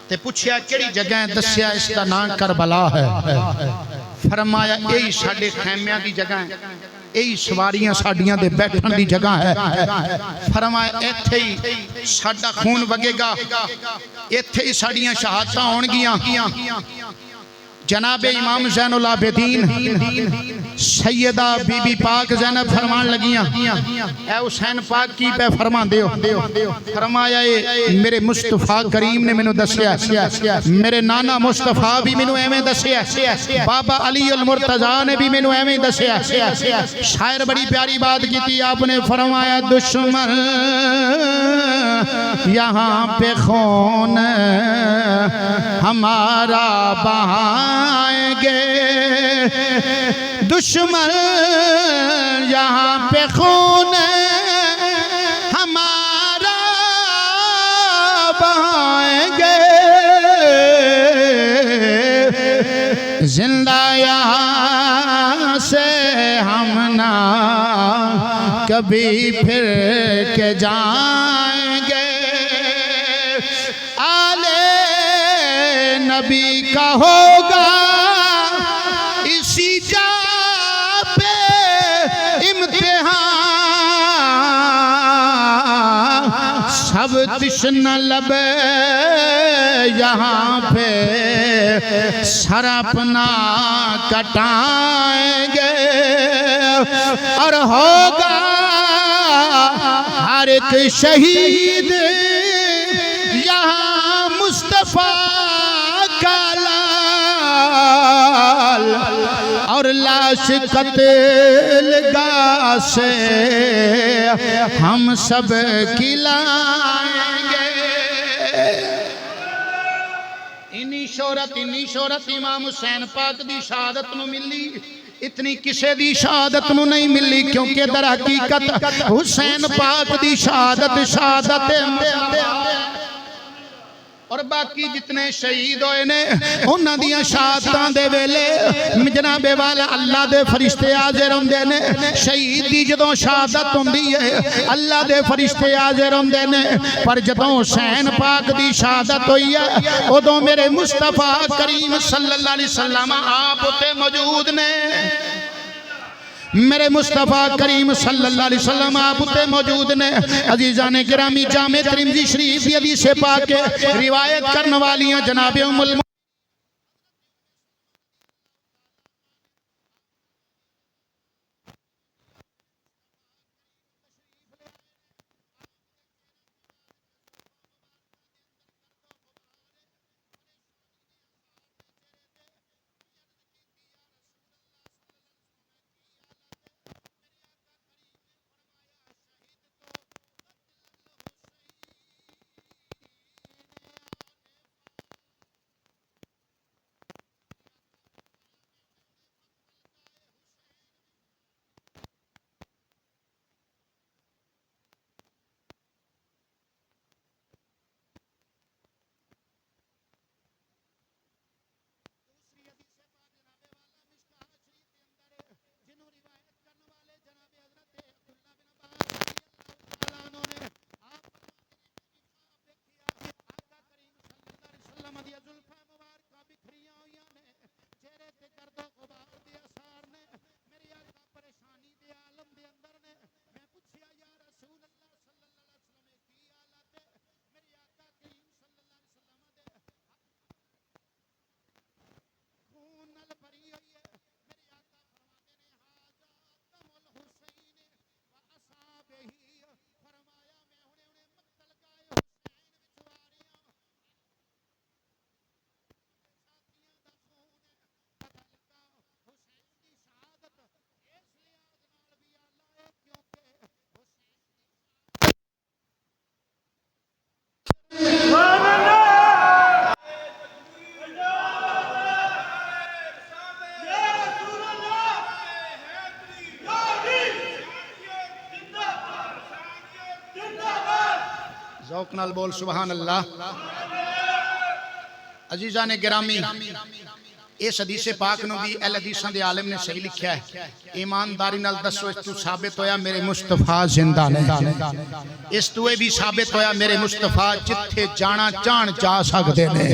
تے پوچھیا کیڑی جگہ دسیا اس کا نام کربلا ہے فرمایا یہی ساڈے خیمیاں دی جگہ ہے یہی سواریاں ساڈیاں دے بیٹھن دی جگہ ہے فرمایا ایتھے ہی ساڈا خون وگے گا ایتھے ہی ساڈیاں شہادتاں ہون گیاں جناب امام زین العابدین سیدہ بی بی پاک زینب فرمان لگیاں اے حسین پاک کی پہ فرمان دیو فرمایا میرے مصطفیٰ کریم نے منو دسیا میرے نانا مصطفیٰ بھی منو ایمیں دسیا بابا علی المرتضیٰ نے بھی منو ایمیں دسیا شاعر بڑی پیاری بات کی تھی آپ نے فرمایا دشمن یہاں پہ خون ہمارا بہائیں گے دشمن یہاں پہ خون ہمارا بہائیں گے زندہ یہاں سے ہم نہ کبھی پھر کے جائیں گے آلے نبی کا ہوگا اسی جا پہ امتحان سب تشن لب یہاں پہ سر اپنا کٹائیں گے اور ہوگا ہر ایک شہید یہاں مصطفیٰ کا لال اور لاش قتل گاہ سے ہم سب کھلائیں گے انی شہرت امام حسین پاک دی شہادت نو ملی اتنی کسے دی شہادت نو نہیں ملی کیونکہ در حقیقت حسین پاک دی شہادت اور باقی جتنے شہید ہوئے نے انہاں دیاں شہادتاں دے ویلے جناب والا اللہ دے فرشتے حاضر ہوندے نے شہید دی جدوں شہادت ہوندی ہے اللہ دے فرشتے حاضر ہوندے نے پر جدوں حسین پاک دی شہادت ہوئی ہے ادوں میرے مصطفیٰ کریم صلی اللہ علیہ وسلم آپ تے موجود نے میرے مصطفیٰ کریم صلی اللہ علیہ وسلم آپ تے موجود نے عزیزان گرامی جامع ترمذی شریف دی حدیث پاک روایت کرنے والیاں جناب ام المؤمنین ذوق نال بول سبحان اللہ۔ عزیزان گرامی، اس حدیث پاک نو بھی اہل حدیثاں دے عالم نے صحیح لکھیا ہے۔ ایمانداری نال دسو اس تو ثابت ہویا میرے مصطفیٰ زندہ نے، اس تو بھی ثابت ہویا میرے مصطفیٰ جتھے جانا چاہن جا سکدے نے،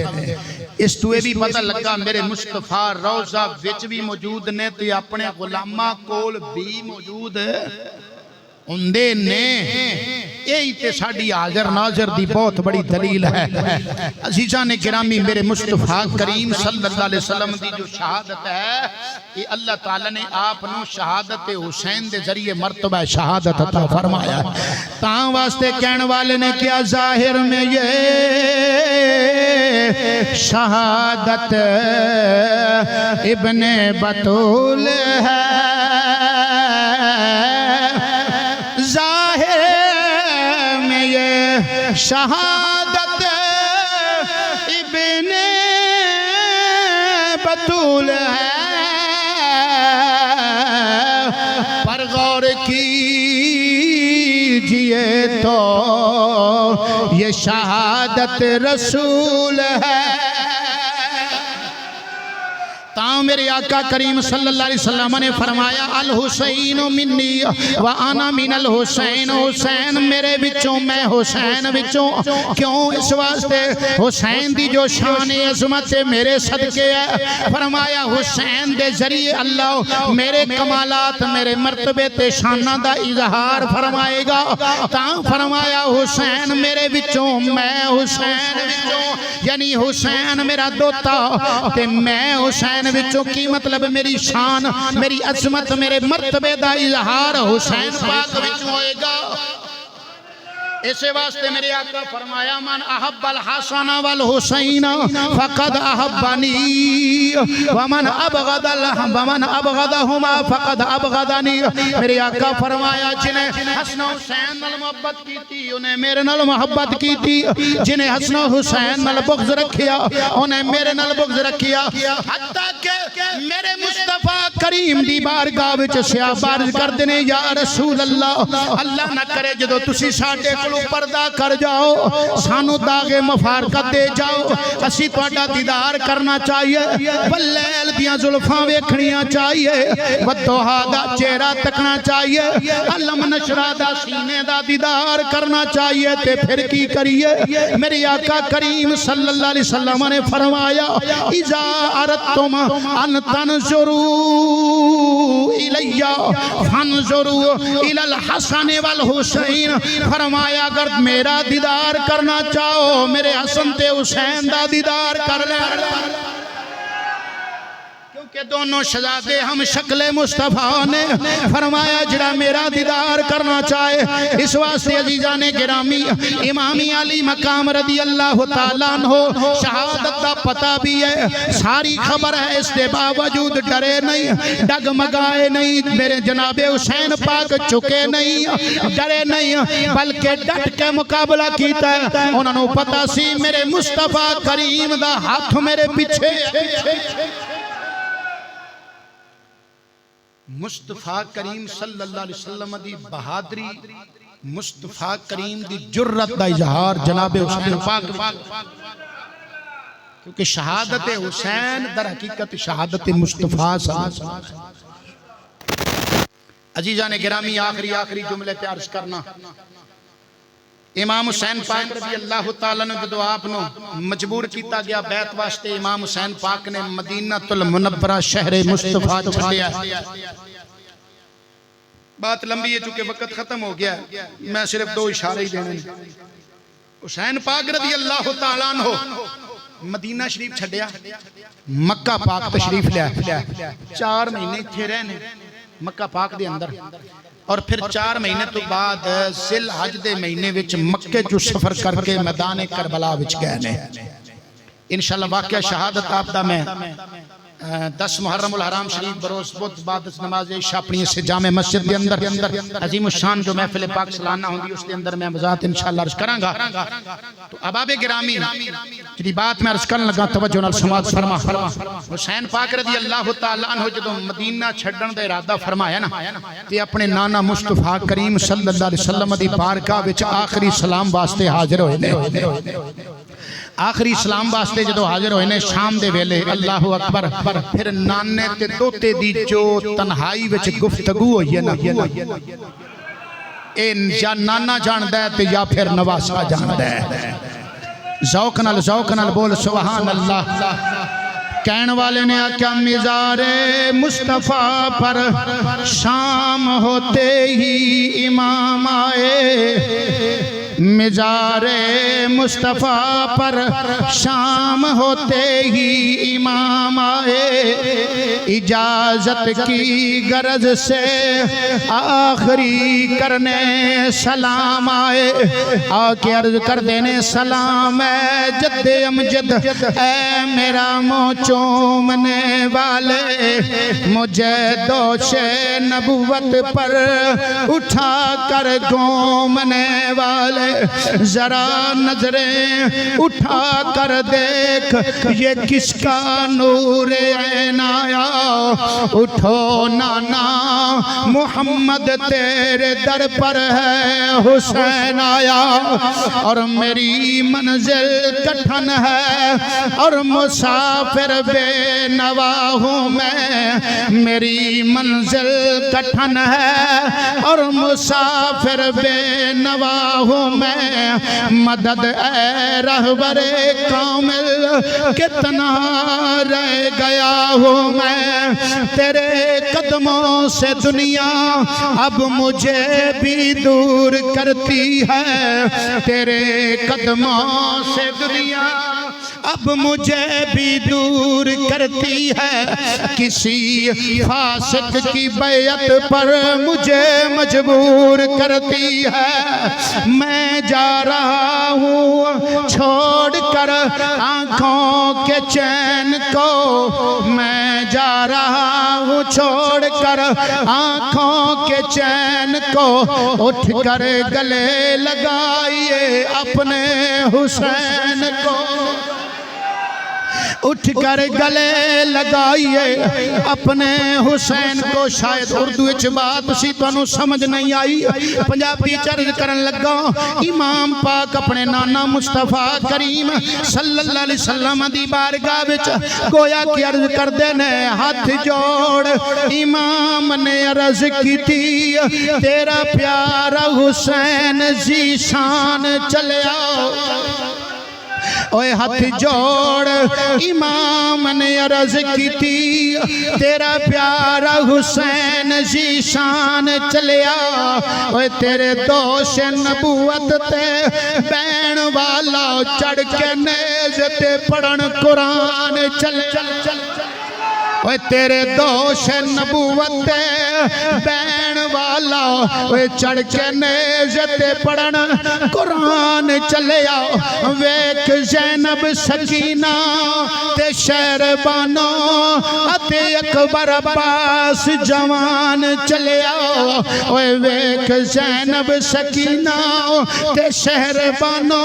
اس تو بھی پتہ لگا میرے مصطفیٰ روضہ وچ بھی موجود نے تے اپنے غلاماں کول بھی موجود ہوندے نے۔ یہی تے ساڈی حاضر ناظر دی بہت بڑی دلیل ہے۔ عزیزان گرامی، میرے مصطفیٰ کریم صلی اللہ علیہ وسلم دی جو شہادت ہے، یہ اللہ تعالیٰ نے آپ نو شہادت حسین دے ذریعے مرتبہ شہادت عطا فرمایا۔ تاں واسطے کہن والے نے کیا ظاہر میں یہ شہادت ابن بطول ہے، شہادت ابن بطول ہے، پر غور کیجئے تو یہ شہادت رسول ہے۔ تاں میرے آقا کریم صلی اللہ علیہ وسلم نے فرمایا الحسین منی وانا من الحسین، حسین میرے بچوں میں حسین بچوں۔ کیوں؟ اس واسطے حسین دی جو شان عظمت میرے صدقے ہے، فرمایا حسین دے ذریعے اللہ میرے کمالات میرے مرتبے تے شانہ دا اظہار فرمائے گا۔ تاں فرمایا حسین میرے بچوں میں حسین بچوں، یعنی حسین میرا دوتا تے میں حسین وچوں کی مطلب میری شان میری عظمت میرے مرتبے دا اظہار حسین پاک وچوں ہوئے گا۔ اسے واسطے میرے آقا فرمایا من احب الحسن والحسین فقد احبنی ومن ابغضہما فقد ابغضنی۔ میرے آقا فرمایا جنہیں حسن حسین نال محبت کی تھی انہیں میرے نال محبت کی تھی، جنہیں حسن حسین نال بغض رکھیا انہیں میرے نال بغض رکھیا، حتیٰ کہ میرے مصطفیٰ کریم دی بارگاہ وچ سیاہ بارز کر دینے یا رسول اللہ، اللہ نہ کرے جدو تسی ساڈے کولوں پردہ کر جاؤ سانو داغے مفارقت دے جاؤ، اسی تواڈا دیدار کرنا چاہیے، واللیل دیاں زلفاں ویکھنیاں چاہیے، والضحیٰ دا چہرہ تکنا چاہیے، علم نشرہ دا سینے دا دیدار کرنا چاہیے، تے پھر کی کریے؟ میری آقا کریم صلی اللہ علیہ وسلم نے فرمایا اذا اردتم ان تنظروا الیہ فانظروا الی الحسن والحسین، فرمایا اگر میرا دیدار کرنا چاہو میرے حسن تے حسین دا دیدار کر لے، کہ دونوں شہزادے ہم شکل مصطفیٰ نے۔ فرمایا جڑا میرا دیدار کرنا چاہے، اس واسطے عزیزان گرامی امامی علی مقام رضی اللہ تعالیٰ عنہ شہادت دا پتہ بھی ہے، ساری خبر ہے، اس کے باوجود ڈرے نہیں ڈگمگائے نہیں، میرے جناب حسین پاک چکے نہیں ڈرے نہیں، بلکہ ڈٹ کے مقابلہ کیتا ہے۔ انہوں نے پتہ سی میرے مصطفیٰ کریم دا ہاتھ میرے پیچھے، مصطفیٰ کریم صلی اللہ علیہ وسلم دی بہادری، مصطفیٰ کریم دی جرت دا اظہار جناب حسین پاک، کیونکہ شہادت حسین در حقیقت شہادت مصطفیٰ صلی اللہ علیہ وسلم۔ عزیزان گرامی آخری جملے پہ عرض کرنا، امام حسین پاک رضی اللہ تعالیٰ نے جدو آپ نو مجبور کیتا گیا بیعت واسطے، امام حسین پاک نے مدینہ المنورہ شہر مصطفیٰ چھڑیا۔ بات لمبی ہے چونکہ وقت ختم ہو گیا، میں صرف دو اشارے ہی دینے۔ حسین پاک رضی اللہ تعالیٰ عنہ مدینہ شریف چھڑیا، مکہ پاک تشریف لیا، 4 مہینے تھے رہنے مکہ پاک دے اندر، اور پھر 4 مہینے تو بعد ذی الحج دے مہینے وچ مکے جو سفر کر کے میدان کربلا وچ گئے نے۔ انشاءاللہ واقعہ شہادت آپ دا میں 10 محرم الحرام شریف بروز بدھ بعد نماز عشاء اپنی اس جامع مسجد کے اندر عظیم الشان جو محفل پاک سالانہ ہوندی اس کے اندر میں وضاحت انشاءاللہ عرض کروں گا. تو احباب گرامی جی بات میں عرض کرنے لگا توجہ نال سماعت فرما. حسین پاک رضی اللہ تعالیٰ عنہ جدو مدینہ چھڑن دا ارادہ فرمایا نا تے اپنے نانا مصطفیٰ کریم صلی اللہ علیہ وسلم دی بارگاہ وچ آخری سلام واسطے حاضر ہوئے نے. آخری سلام واسطے جدو حاضر ہوئے نے شام دے ویلے اللہ اکبر پھر نانے تے دوتے دی جو تنہائی وچ گفتگو ہوئی ہے نا اے یا نانا جاندہ ہے تے یا پھر نواسا جاندہ ہے. ذوق نال بول سبحان اللہ. کہن والے نے آکیا مزار مصطفیٰ پر شام ہوتے ہی امام آئے. مزار مصطفیٰ پر شام ہوتے ہی امام آئے. اجازت کی غرض سے آخری کرنے سلام آئے. آکے عرض کر دینے سلام اے جد امجد اے میرا منہ چومنے والے. مجھے دوش نبوت پر اٹھا کر گھومنے والے. ذرا نظریں اٹھا کر دیکھ یہ کس کا نور عین آیا. اٹھو نانا محمد تیرے در پر ہے حسین آیا. اور میری منزل کٹھن ہے اور مسافر بے نوا ہوں میں. میری منزل کٹھن ہے اور مسافر بے نوا ہوں میں. مدد اے رہبر کامل کتنا رہ گیا ہوں میں. تیرے قدموں سے دنیا اب مجھے بھی دور کرتی ہے. تیرے قدموں سے دنیا اب مجھے بھی دور کرتی ہے. کسی فاسق کی بیعت پر مجھے مجبور کرتی ہے. میں جا رہا ہوں چھوڑ کر آنکھوں کے چین کو. میں جا رہا ہوں چھوڑ کر آنکھوں کے چین کو. اٹھ کر گلے لگائیے اپنے حسین کو. اٹھ کر گلے لگائیے اپنے حسین کو. شاید اردو اچ بات سی تو انہوں سمجھ نہیں آئی. پنجابی چرج کرن لگا. امام پاک اپنے نانا مصطفیٰ کریم صلی اللہ علیہ وسلم دی بارگاہ وچ گویا کی عرض کر دینے ہاتھ جوڑ. امام نے عرض کی تھی تیرا پیارا حسین زی شان چلے آؤ. اوے ہاتھ جوڑ امام نے عرض کی تھی تیرا پیارا حسین زی شان چلے آ. اوے تیرے دوش نبوت تے بین والا چڑھ کے نیز تے پڑھن قرآن چلے. اوے تیرے دوش نبوت بین والا اوے چڑھ کے نیز تے پڑھن قرآن چلے آؤ. ویک زینب سکینہ تے شہربانو اتے اکبر عباس جوان چلے آؤ. اوے ویک زینب سکینہ تے شہربانو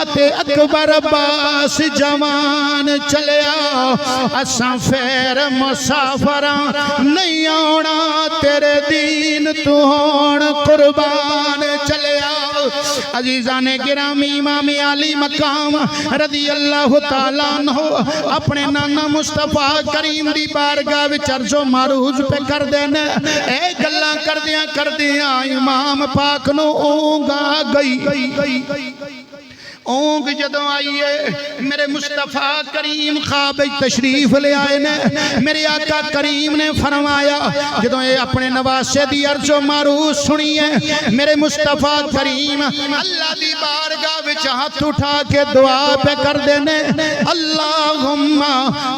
اتے اکبر عباس جوان چلے آؤ. اساں فیر مسافراں نہیں آونا تیرے دین تو ہون قربان چلے آؤ. عزیزان گرامی امام علی مقام رضی اللہ تعالیٰ عنہ اپنے نانا مصطفیٰ کریم دی بارگاہ وچ عرض و معروض پہ کر دینے. اے گلاں کر دیاں امام پاک نو اونگ آ گئی. اونگ جدوں آئیے میرے مصطفیٰ کریم خواب تشریف لے آئے نے. میرے آقا کریم نے فرمایا جدوں یہ اپنے نواسے دی عرض و معروض سنیے میرے مصطفیٰ کریم اللہ دی بارگاہ وچ ہاتھ اٹھا کے دعا پہ کر دینے. اللہم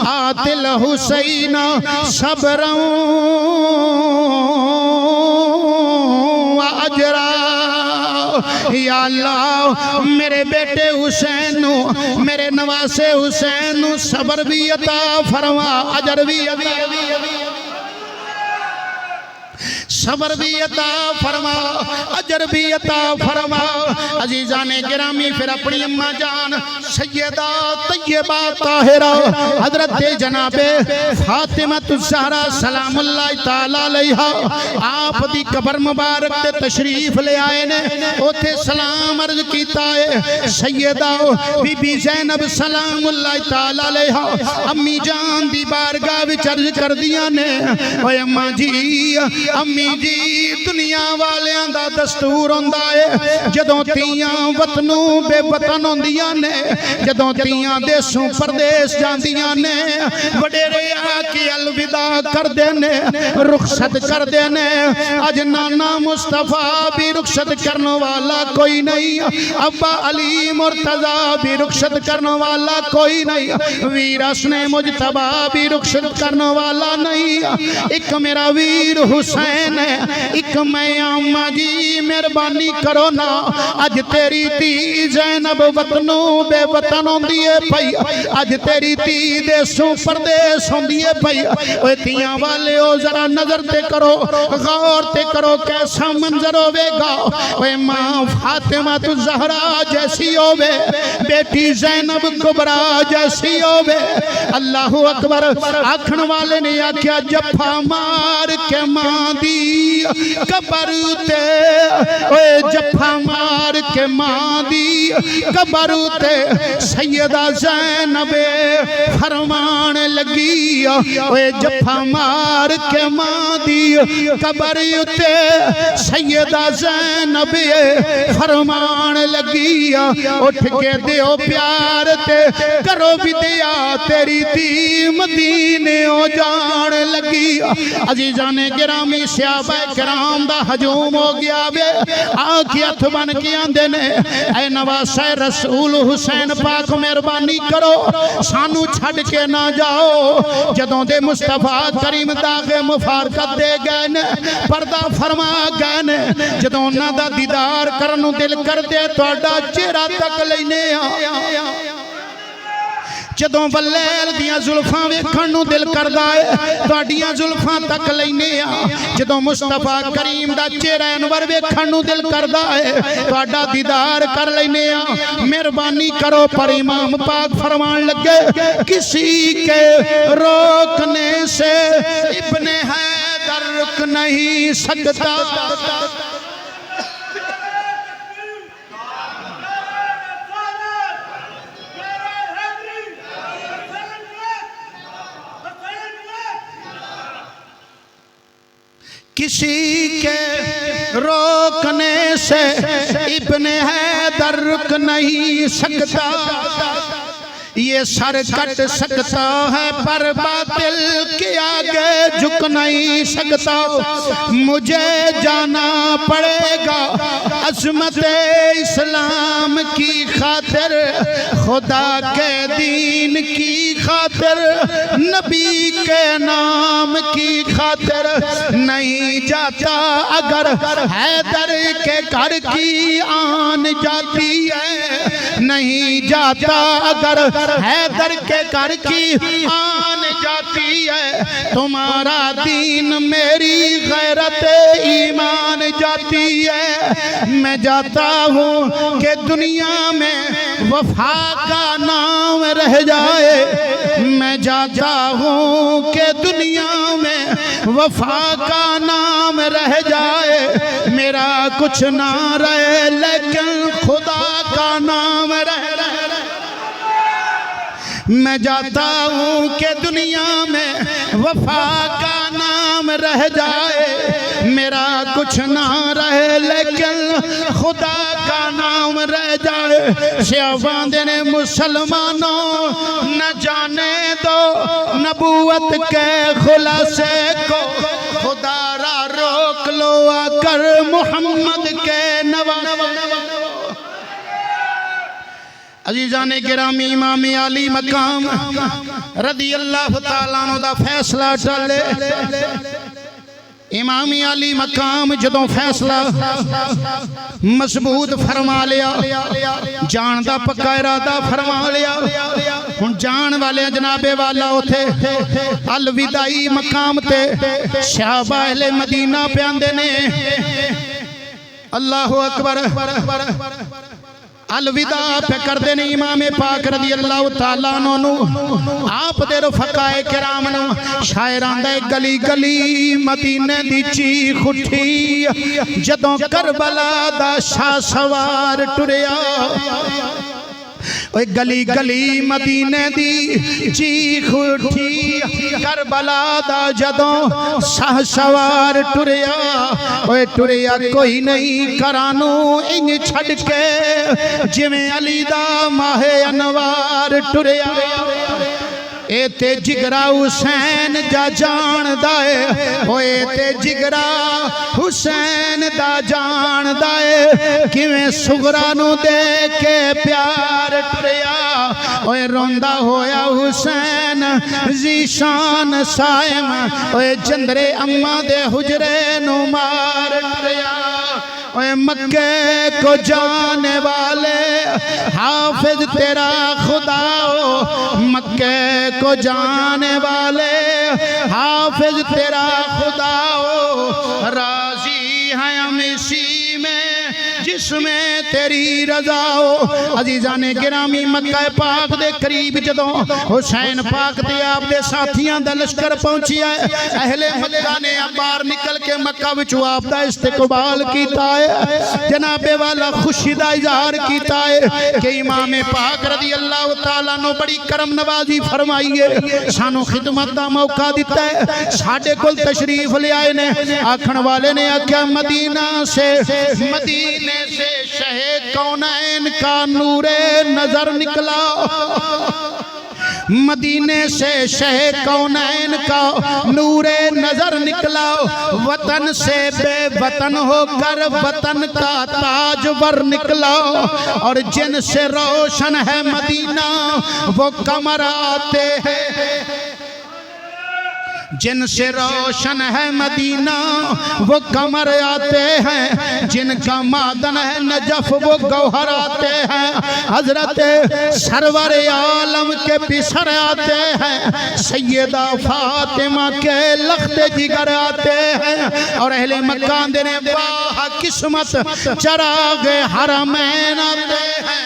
آت الحسین صبرا و اجرا. یا اللہ میرے بیٹے حسین نو میرے نواسے حسین نو صبر بھی عطا فرما اجر بھی صبر بھی عطا فرما اجر بھی عطا فرما عزیزان گرامی پھر اپنی اماں جان سیدہ طیبہ طاہرہ حضرت جناب فاطمہ الزہرا سلام اللہ تعالیٰ علیہا آپ دی قبر مبارک تے تشریف لے آئے نے اوتھے سلام عرض کیتا ہے سیدہ بی بی زینب سلام اللہ تعالیٰ علیہا امی جان دی بارگاہ وچ عرض کر دیا نے اے اماں جی امی جی دنیا والیاں دا دستور ہوندا ہے جدوں تیاں وطنوں بے وطن ہوندیاں نے جدوں تیاں دیسوں پردیس جاندیاں نے وڈیرے آ کے الوداع کر دینے رخصت کر دینے اج نانا مصطفیٰ بھی رخصت کرنے والا کوئی نہیں ابا علی مرتضیٰ بھی رخصت کرنے والا کوئی نہیں ویر حسن مجتبیٰ بھی رخصت کرنے والا نہیں ایک میرا ویر حسین ایک میں آماں جی مہربانی کرو نا اج تیری تی زینب وطنوں بے وطن ہوندیے پئی اج تیری تی دیسوں پردیس ہوندیے پئی اوے تیاں والے او ذرا نظر تے کرو غور تے کرو کیسا منظر ہوے گا اوے ماں فاطمہ الزہرا جیسی ہوے بیٹی زینب کبرا جیسی ہوے اللہ اکبر آکھن والے نے آکھیا جفا مار کے ماں دی قبر تے اوے جفا مار کے ماں دی قبر تے سیدہ زینب فرمان لگی اوے جفا مار کے ماں دی قبر تے سیدہ زینب فرمان لگی اٹھ کے دیو پیار تے کرو بھی دیا تیری تی مدینے ہو جان لگی عزیزان گرامی صحابہ کرام دا ہجوم ہو گیا بے آنکھ ہتھ بن کے آندے نے اے نواسے رسول حسین پاک مہربانی کرو سانو چھڑ کے نہ جاؤ جدوں دے مصطفیٰ کریم داغ مفارقت دے گئے نے پردہ فرما گئے نے جدوں نہ دا دیدار کرنو دل کر دے توڑا چہرہ تک لینے جدوں ولیل دیاں زلفاں ویکھن نوں دل کردا ہے تہاڈیاں زلفاں تک لینے جدوں مصطفیٰ کریم دا چہرہ انور ویکھن نوں دل کردا ہے تہاڈا دیدار کر لینے مہربانی کرو پر امام پاک فرمان لگے کسی کے روکنے سے ابن حیدر رک نہیں سکتا کسی کے روکنے سے ابن حیدر رک نہیں سکتا یہ سر کٹ سکتا ہے پر باطل کے آگے جھک نہیں سکتا مجھے جانا پڑے گا عظمت اسلام کی خاطر خدا کے دین کی خاطر نبی کے نام کی خاطر نہیں جاتا اگر حیدر کے گھر کی آن جاتی ہے نہیں جاتا اگر حیدر کے گھر کی آن جاتی ہے تمہارا دین میری غیرت ایمان جاتی ہے میں جاتا ہوں کہ دنیا میں وفا کا نام رہ جائے میں جاتا ہوں کہ دنیا میں وفا کا نام رہ جائے میرا کچھ نہ رہے لیکن خدا کا نام رہ میں جاتا ہوں کہ دنیا میں وفا کا نام رہ جائے میرا کچھ نہ رہے لیکن خدا کا نام رہ جائے شیعان دین مسلمانوں نہ جانے دو نبوت کے خلاصے کو خدا را روک لو آ کر محمد کے عزیزان گرامی امام علی مقام رضی اللہ تعالیٰ عنہ دا فیصلہ چلے امام علی مقام جدوں فیصلہ مضبوط فرما لیا، جان دا پکا ارادہ فرما لیا، ہن جان والے جناب والا اٹھے الوداعی مقام تے صحابہ اہل مدینہ پہ آندے نے اللہ اکبر الوداع پہ کر دینے امام پاک رضی اللہ تعالیٰ عنہ آپ دے رفقائے کرام نو شاعران دے گلی گلی مدینے دی چیخ اٹھی جدوں کربلا دا شاہ سوار ٹریا اوے گلی گلی مدینے دی چیخ اٹھی کربلا دا جدوں شاہ سوار ٹریا اوے ٹریا کوئی نہیں کرانو انج چھڑ کے جویں علی دا ماہ انوار ٹریا اے تے جگرا حسین جا جان دائے ہوئے تے جگرا حسین دا جان دائے کیویں سغرا نو دے کے پیار ٹریا ہوئے روندہ ہویا حسین زیشان سائم ہوئے جندرے اممہ دے حجرے نو مار ٹریا اوے مکے کو جانے والے حافظ تیرا خدا ہو مکے کو جانے والے حافظ تیرا خدا ہو راضی ہیں ہم اسی میں جس میں تیری رضا ہو عزیزان گرامی مکہ پاک دے قریب جدوں حسین پاک دے آپ دے ساتھیاں دا لشکر پہنچی ہے اہل مکہ نے باہر نکل کے مکہ وچوں آپ دا استقبال کیتا ہے جناب والا خوشی دا اظہار کیتا ہے کہ امام پاک رضی اللہ تعالیٰ نو بڑی کرم نوازی فرمائیے سانو خدمت دا موقع دیتا ہے ساڑھے کل تشریف لے آئے نے آکھن والے نے آکھا مدینہ سے شہ کونین کا نور نظر نکلا مدینے سے شہ کونین کا نور نظر نکلا وطن سے بے وطن ہو کر وطن کا تاج ور نکلا اور جن سے روشن ہے مدینہ وہ قمر آتے ہیں جن سے روشن ہے مدینہ وہ قمر آتے ہیں جن کا معدن ہے نجف وہ گوہر آتے ہیں حضرت سرور عالم کے پسر آتے ہیں سیدہ فاطمہ کے لخت جگر آتے ہیں اور اہل مکان دینے واہ قسمت چراغ حرمین آتے ہیں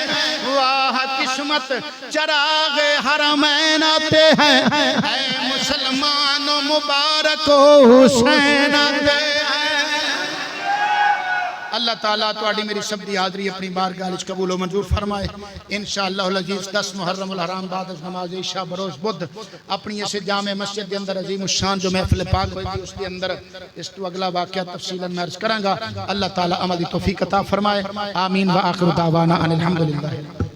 واہ قسمت چراغ حرمین آتے ہیں اے مسلمان مبارک حسین آتے ہیں اللہ تعالیٰ تو آڑی میری سب دی حاضری اپنی بارگاہ وچ قبول و منظور فرمائے انشاءاللہ العزیز 10 محرم الحرام بعد از نماز عشاء بروز بدھ اپنی اسے جامع مسجد دے اندر عظیم الشان جو محفل پاک ہوئی تھی اس دے اندر اس تو اگلا واقعہ تفصیلا میں عرض کرانگا اللہ تعالیٰ عملی توفیق عطا فرمائے آمین و آخر دعوانا ان الحمدللہ